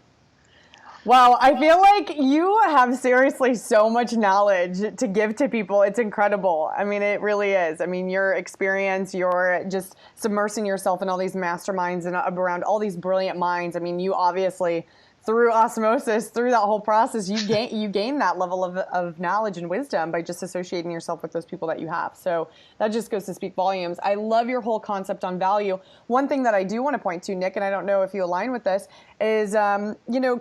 Wow, I feel like you have seriously so much knowledge to give to people. It's incredible. I mean, it really is. I mean, your experience, you're just submersing yourself in all these masterminds and around all these brilliant minds. I mean, you obviously, through osmosis, through that whole process, you gain that level of knowledge and wisdom by just associating yourself with those people that you have. So that just goes to speak volumes. I love your whole concept on value. One thing that I do want to point to, Nick, and I don't know if you align with this, is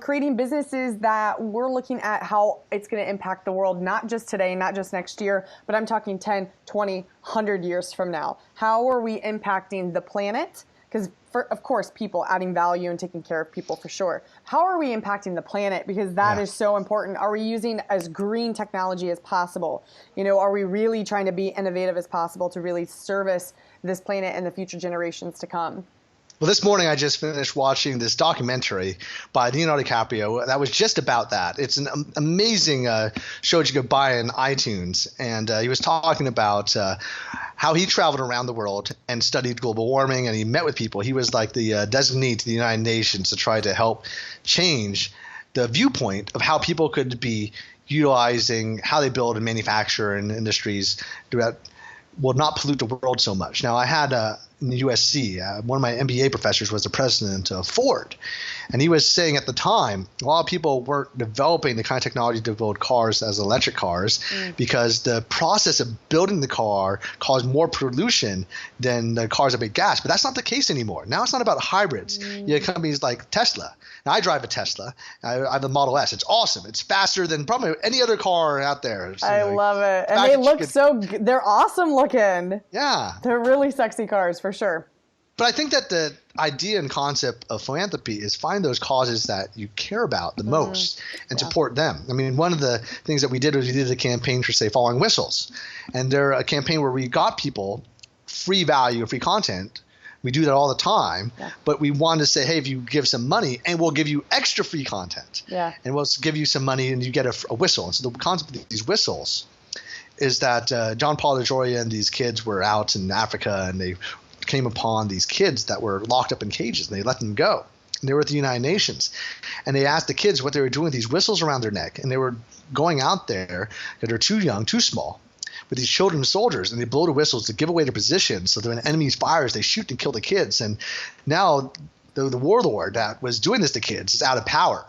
creating businesses that we're looking at how it's going to impact the world, not just today, not just next year, but I'm talking 10, 20, 100 years from now. How are we impacting the planet? Because, of course, people adding value and taking care of people for sure. How are we impacting the planet? Because that is so important. Are we using as green technology as possible? Are we really trying to be innovative as possible to really service this planet and the future generations to come? Well, this morning I just finished watching this documentary by Leonardo DiCaprio that was just about that. It's an amazing show that you could buy in iTunes. And he was talking about how he traveled around the world and studied global warming, and he met with people. He was like the designee to the United Nations to try to help change the viewpoint of how people could be utilizing how they build and manufacture in industries that will not pollute the world so much. Now, I had in USC, one of my MBA professors was the president of Ford, and he was saying at the time a lot of people weren't developing the kind of technology to build cars as electric cars because the process of building the car caused more pollution than the cars that make gas. But that's not the case anymore. Now it's not about hybrids. You have companies like Tesla. Now, I drive a Tesla. I have a Model S. It's awesome. It's faster than probably any other car out there. I love it. And they look they're awesome looking. Yeah. They're really sexy cars for sure. But I think that the idea and concept of philanthropy is find those causes that you care about the most and support them. I mean, one of the things that we did was we did a campaign for, say, Following Whistles. And they're a campaign where we got people free value, free content. We do that all the time, but we wanted to say, hey, if you give some money, and we'll give you extra free content, and we'll give you some money, and you get a whistle. And so the concept of these whistles is that John Paul DeJoria and these kids were out in Africa, and they came upon these kids that were locked up in cages, and they let them go. And they were at the United Nations, and they asked the kids what they were doing with these whistles around their neck, and they were going out there because they're too young, too small, with these children soldiers, and they blow the whistles to give away their position so that when enemies fires, they shoot and kill the kids. And now the warlord that was doing this to kids is out of power.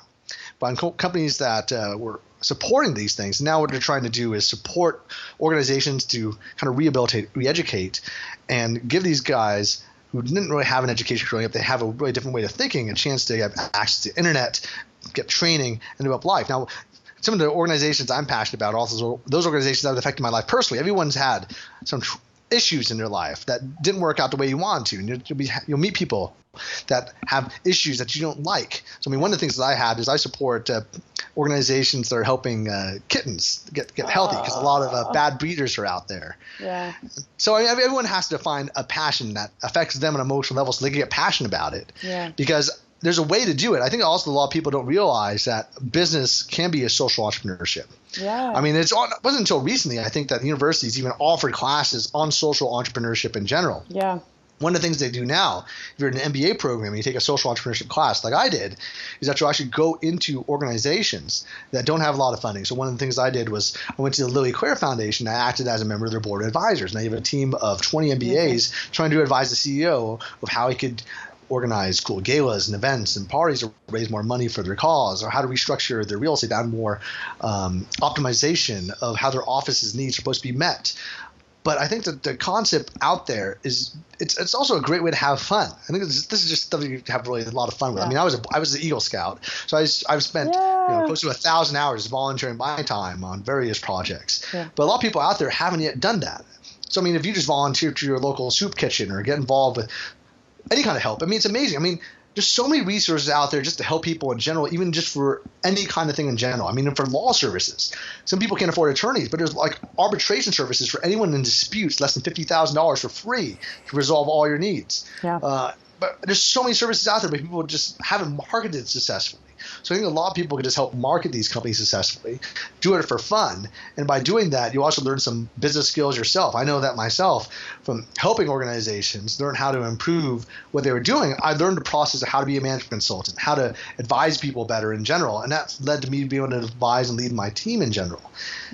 But companies that were supporting these things, now what they're trying to do is support organizations to kind of rehabilitate, re-educate, and give these guys who didn't really have an education growing up, they have a really different way of thinking, a chance to have access to internet, get training, and develop life. Now, some of the organizations I'm passionate about, also those organizations that have affected my life personally. Everyone's had some issues in their life that didn't work out the way you wanted to. And you'll meet people that have issues that you don't like. So, I mean, one of the things that I have is I support organizations that are helping kittens get healthy because a lot of bad breeders are out there. Yeah. So everyone has to find a passion that affects them on an emotional level so they can get passionate about it. Yeah. Because there's a way to do it. I think also a lot of people don't realize that business can be a social entrepreneurship. Yeah. I mean, it wasn't until recently, I think, that universities even offered classes on social entrepreneurship in general. Yeah. One of the things they do now, if you're in an MBA program and you take a social entrepreneurship class like I did, is that you'll actually go into organizations that don't have a lot of funding. So one of the things I did was I went to the Lily Claire Foundation. I acted as a member of their board of advisors. And they have a team of 20 MBAs trying to advise the CEO of how he could organize cool galas and events and parties to raise more money for their cause, or how to restructure their real estate, add more optimization of how their office's needs are supposed to be met. But I think that the concept out there is it's also a great way to have fun. I think this is just stuff you have really a lot of fun with. I mean, I was an Eagle Scout, so I've spent close to 1,000 hours volunteering my time on various projects. Yeah. But a lot of people out there haven't yet done that. So I mean, if you just volunteer to your local soup kitchen or get involved with any kind of help, I mean, it's amazing. I mean, there's so many resources out there just to help people in general, even just for any kind of thing in general. I mean, for law services, some people can't afford attorneys, but there's like arbitration services for anyone in disputes less than $50,000 for free to resolve all your needs. Yeah. but there's so many services out there, but people just haven't marketed successfully. So I think a lot of people can just help market these companies successfully, do it for fun. And by doing that, you also learn some business skills yourself. I know that myself from helping organizations learn how to improve what they were doing. I learned the process of how to be a management consultant, how to advise people better in general. And that's led to me being able to advise and lead my team in general.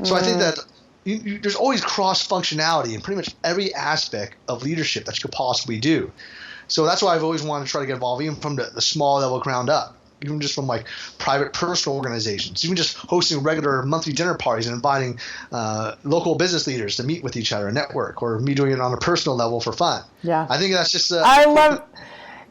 So I think that there's always cross-functionality in pretty much every aspect of leadership that you could possibly do. So that's why I've always wanted to try to get involved, even from the small level ground up. Even just from like private personal organizations, even just hosting regular monthly dinner parties and inviting local business leaders to meet with each other and network, or me doing it on a personal level for fun. Yeah. I think that's just I love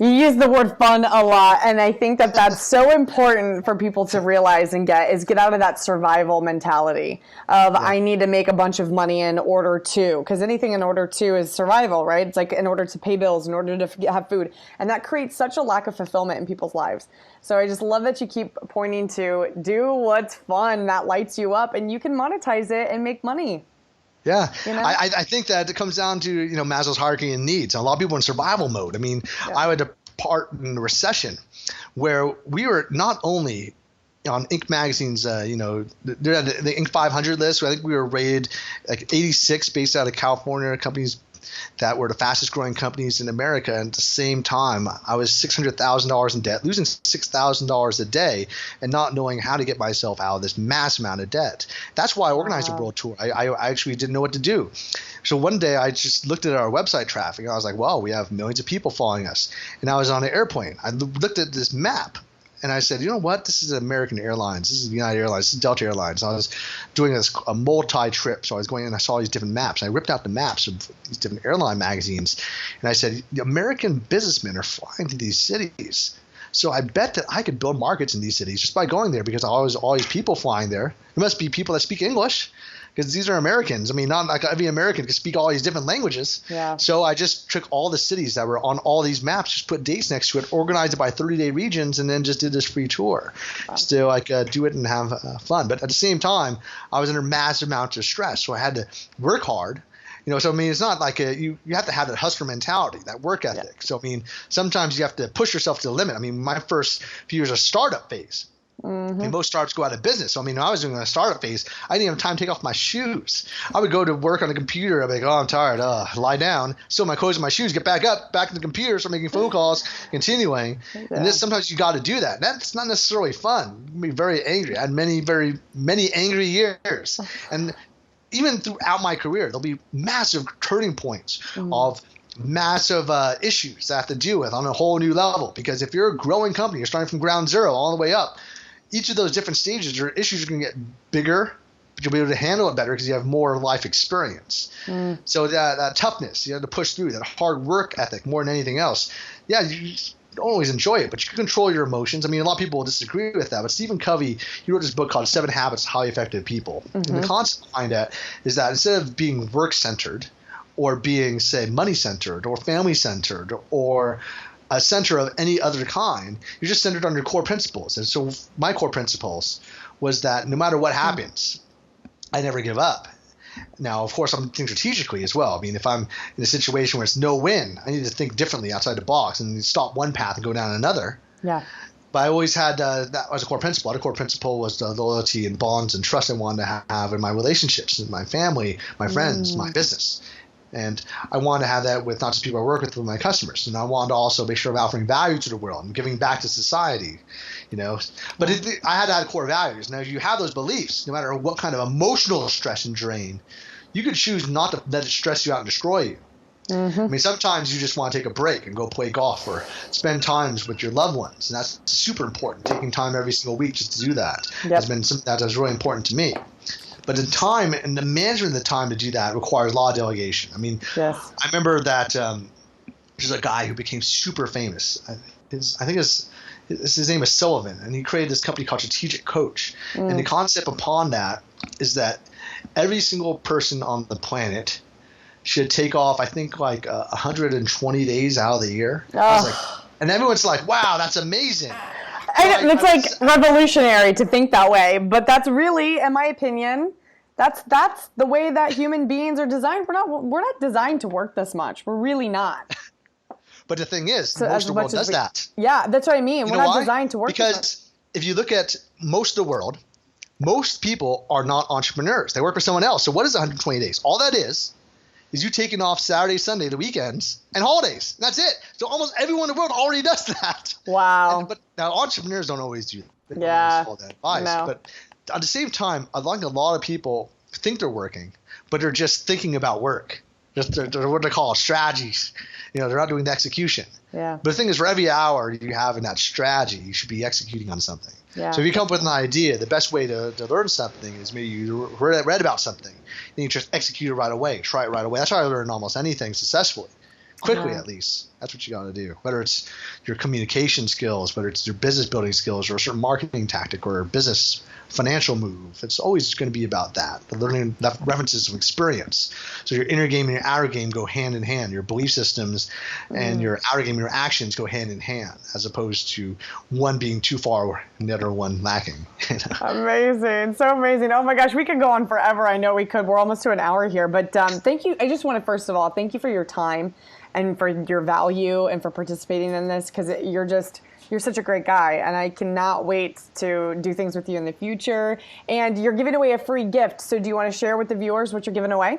you use the word fun a lot, and I think that that's so important for people to realize and get out of that survival mentality of I need to make a bunch of money in order to, because anything in order to is survival, right? It's like in order to pay bills, in order to have food, and that creates such a lack of fulfillment in people's lives. So I just love that you keep pointing to do what's fun, that lights you up, and you can monetize it and make money. Yeah, you know? I think that it comes down to Maslow's hierarchy and needs. A lot of people in survival mode. I mean, I had a part in the recession where we were not only on Inc. magazine's, they're on the Inc. 500 list. I think we were rated like 86 based out of California, companies that were the fastest growing companies in America. And at the same time, I was $600,000 in debt, losing $6,000 a day and not knowing how to get myself out of this mass amount of debt. That's why I organized a world tour. I actually didn't know what to do. So one day I just looked at our website traffic and I was like, well, we have millions of people following us. And I was on an airplane. I looked at this map. And I said, you know what? This is American Airlines. This is United Airlines. This is Delta Airlines. I was doing a multi-trip. So I was going and I saw these different maps. And I ripped out the maps of these different airline magazines. And I said, the American businessmen are flying to these cities. So I bet that I could build markets in these cities just by going there, because all these people flying there. There must be people that speak English, because these are Americans. I mean, not like every American can speak all these different languages. Yeah. So I just took all the cities that were on all these maps, just put dates next to it, organized it by 30-day regions, and then just did this free tour. Wow. Still, I could do it and have fun. But at the same time, I was under massive amounts of stress, so I had to work hard. So I mean, it's not like you have to have that hustler mentality, that work ethic. Yeah. So I mean, sometimes you have to push yourself to the limit. I mean, my first few years of startup phase. I mean, most startups go out of business. So, I mean, when I was doing a startup phase, I didn't have time to take off my shoes. I would go to work on the computer. I'd be like, oh, I'm tired. Lie down. Still my clothes and my shoes. Get back up, back to the computer, start making phone calls, continuing. Yeah. And this, sometimes you got to do that. That's not necessarily fun. You can be very angry. I had many angry years. And even throughout my career, there'll be massive turning points of massive issues that I have to deal with on a whole new level. Because if you're a growing company, you're starting from ground zero all the way up, each of those different stages or issues are going to get bigger, but you'll be able to handle it better because you have more life experience. So that toughness, you have to push through, that hard work ethic more than anything else. Yeah, you don't always enjoy it, but you can control your emotions. I mean, a lot of people will disagree with that, but Stephen Covey, he wrote this book called 7 Habits of Highly Effective People. And the concept behind that is that instead of being work-centered or being, say, money-centered or family-centered or a center of any other kind, you're just centered on your core principles. And so my core principles was that no matter what happens, I never give up. Now, of course, I'm thinking strategically as well. I mean, if I'm in a situation where it's no win, I need to think differently outside the box and stop one path and go down another. Yeah. But I always had that as a core principle. The core principle was the loyalty and bonds and trust I wanted to have in my relationships, in my family, my friends, my business. And I wanted to have that with not just people I work with my customers. And I wanted to also make sure I'm offering value to the world and giving back to society, But I had to have core values. Now, if you have those beliefs, no matter what kind of emotional stress and drain, you could choose not to let it stress you out and destroy you. I mean, sometimes you just want to take a break and go play golf or spend times with your loved ones. And that's super important. Taking time every single week just to do that has been something that was really important to me. But the time and the management of the time to do that requires a lot of delegation. I mean, I remember that there's a guy who became super famous. I think his name is Sullivan, and he created this company called Strategic Coach. And the concept upon that is that every single person on the planet should take off, I think, like 120 days out of the year. And everyone's like, wow, that's amazing. It's like revolutionary to think that way, but that's really, in my opinion, that's the way that human beings are designed. We're not designed to work this much. We're really not. But the thing is, So most of the world does that. Yeah, that's what I mean. You We're know not why? designed to work Because if you look at most of the world, most people are not entrepreneurs. They work for someone else. So what is 120 days? All that is you taking off Saturday, Sunday, the weekends, and holidays. And that's it. So almost everyone in the world already does that. Wow. But now entrepreneurs don't always do that. They don't Yeah. always follow that advice. No. But at the same time, I think a lot of people think they're working, but they're just thinking about work. Just they're what they call strategies. They're not doing the execution. Yeah. But the thing is, for every hour you have in that strategy, you should be executing on something. Yeah. So if you come up with an idea, the best way to learn something is maybe you read about something, and you just execute it right away, try it right away. That's how I learn almost anything successfully, quickly at least. That's what you got to do. Whether it's your communication skills, whether it's your business building skills, or a certain marketing tactic, or a business financial move, it's always going to be about that. The learning references of experience. So your inner game and your outer game go hand in hand. Your belief systems and your outer game, your actions go hand in hand, as opposed to one being too far and the other one lacking. Amazing. So amazing. Oh my gosh, we could go on forever. I know we could. We're almost to an hour here, but thank you. I just want to, first of all, thank you for your time and for your value and for participating in this, because you're such a great guy, and I cannot wait to do things with you in the future. And you're giving away a free gift. So do you want to share with the viewers what you're giving away?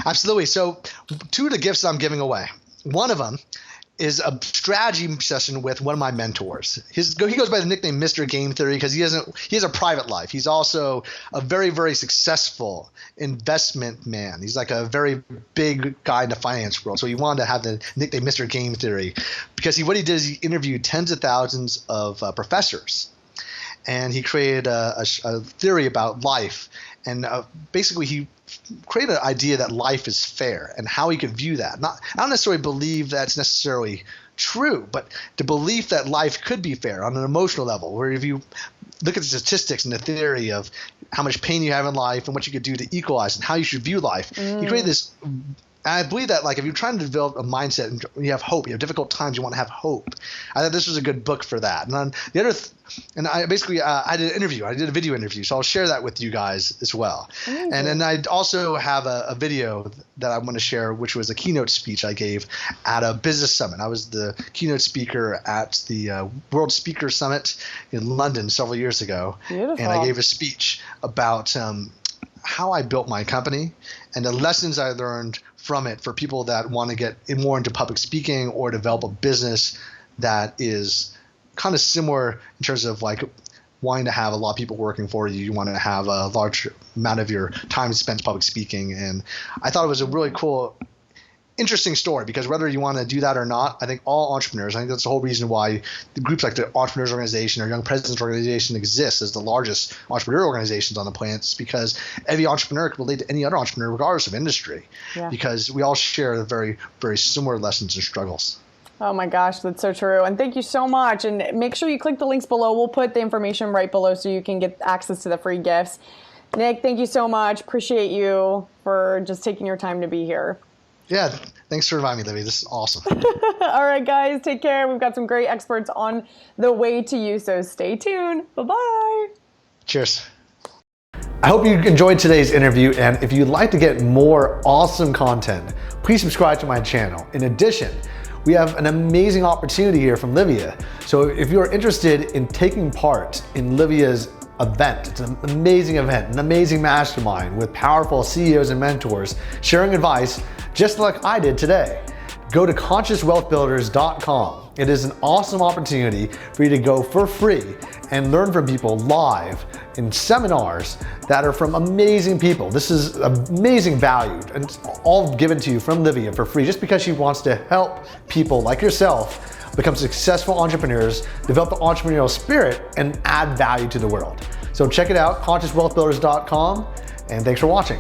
Absolutely. So 2 of the gifts I'm giving away. One of them is a strategy session with one of my mentors. He goes by the nickname Mr. Game Theory because he has a private life. He's also a very, very successful investment man. He's like a very big guy in the finance world. So he wanted to have the nickname Mr. Game Theory because what he did is he interviewed tens of thousands of professors, and he created a theory about life. And basically he created an idea that life is fair and how he could view that. I don't necessarily believe that's necessarily true, but the belief that life could be fair on an emotional level, where if you look at the statistics and the theory of how much pain you have in life and what you could do to equalize and how you should view life, he created this. And I believe that, like, if you're trying to develop a mindset and you have hope, you have difficult times, you want to have hope. I thought this was a good book for that. And then the other, and I basically I did an interview. I did a video interview, so I'll share that with you guys as well. Amazing. And then I also have a video that I want to share, which was a keynote speech I gave at a business summit. I was the keynote speaker at the World Speaker Summit in London several years ago. Beautiful. And I gave a speech about how I built my company and the lessons I learned from it for people that want to get more into public speaking or develop a business that is kind of similar in terms of like wanting to have a lot of people working for you. You want to have a large amount of your time spent public speaking. And I thought it was a really cool, interesting story, because whether you want to do that or not, I think all entrepreneurs, I think that's the whole reason why the groups like the Entrepreneurs Organization or Young Presidents Organization exists as the largest entrepreneur organizations on the planet. It's because every entrepreneur can relate to any other entrepreneur regardless of industry, because we all share very, very similar lessons and struggles. Oh my gosh, that's so true. And thank you so much. And make sure you click the links below. We'll put the information right below so you can get access to the free gifts. Nick, thank you so much. Appreciate you for just taking your time to be here. Yeah, thanks for inviting me, Livia. This is awesome. All right, guys, take care. We've got some great experts on the way to you, so stay tuned. Bye-bye. Cheers. I hope you enjoyed today's interview, and if you'd like to get more awesome content, please subscribe to my channel. In addition, we have an amazing opportunity here from Livia. So if you're interested in taking part in Livia's event, it's an amazing event, an amazing mastermind with powerful CEOs and mentors sharing advice just like I did today. Go to consciouswealthbuilders.com. It is an awesome opportunity for you to go for free and learn from people live in seminars that are from amazing people. This is amazing value, and it's all given to you from Livia for free just because she wants to help people like yourself become successful entrepreneurs, develop the entrepreneurial spirit, and add value to the world. So check it out, consciouswealthbuilders.com, and thanks for watching.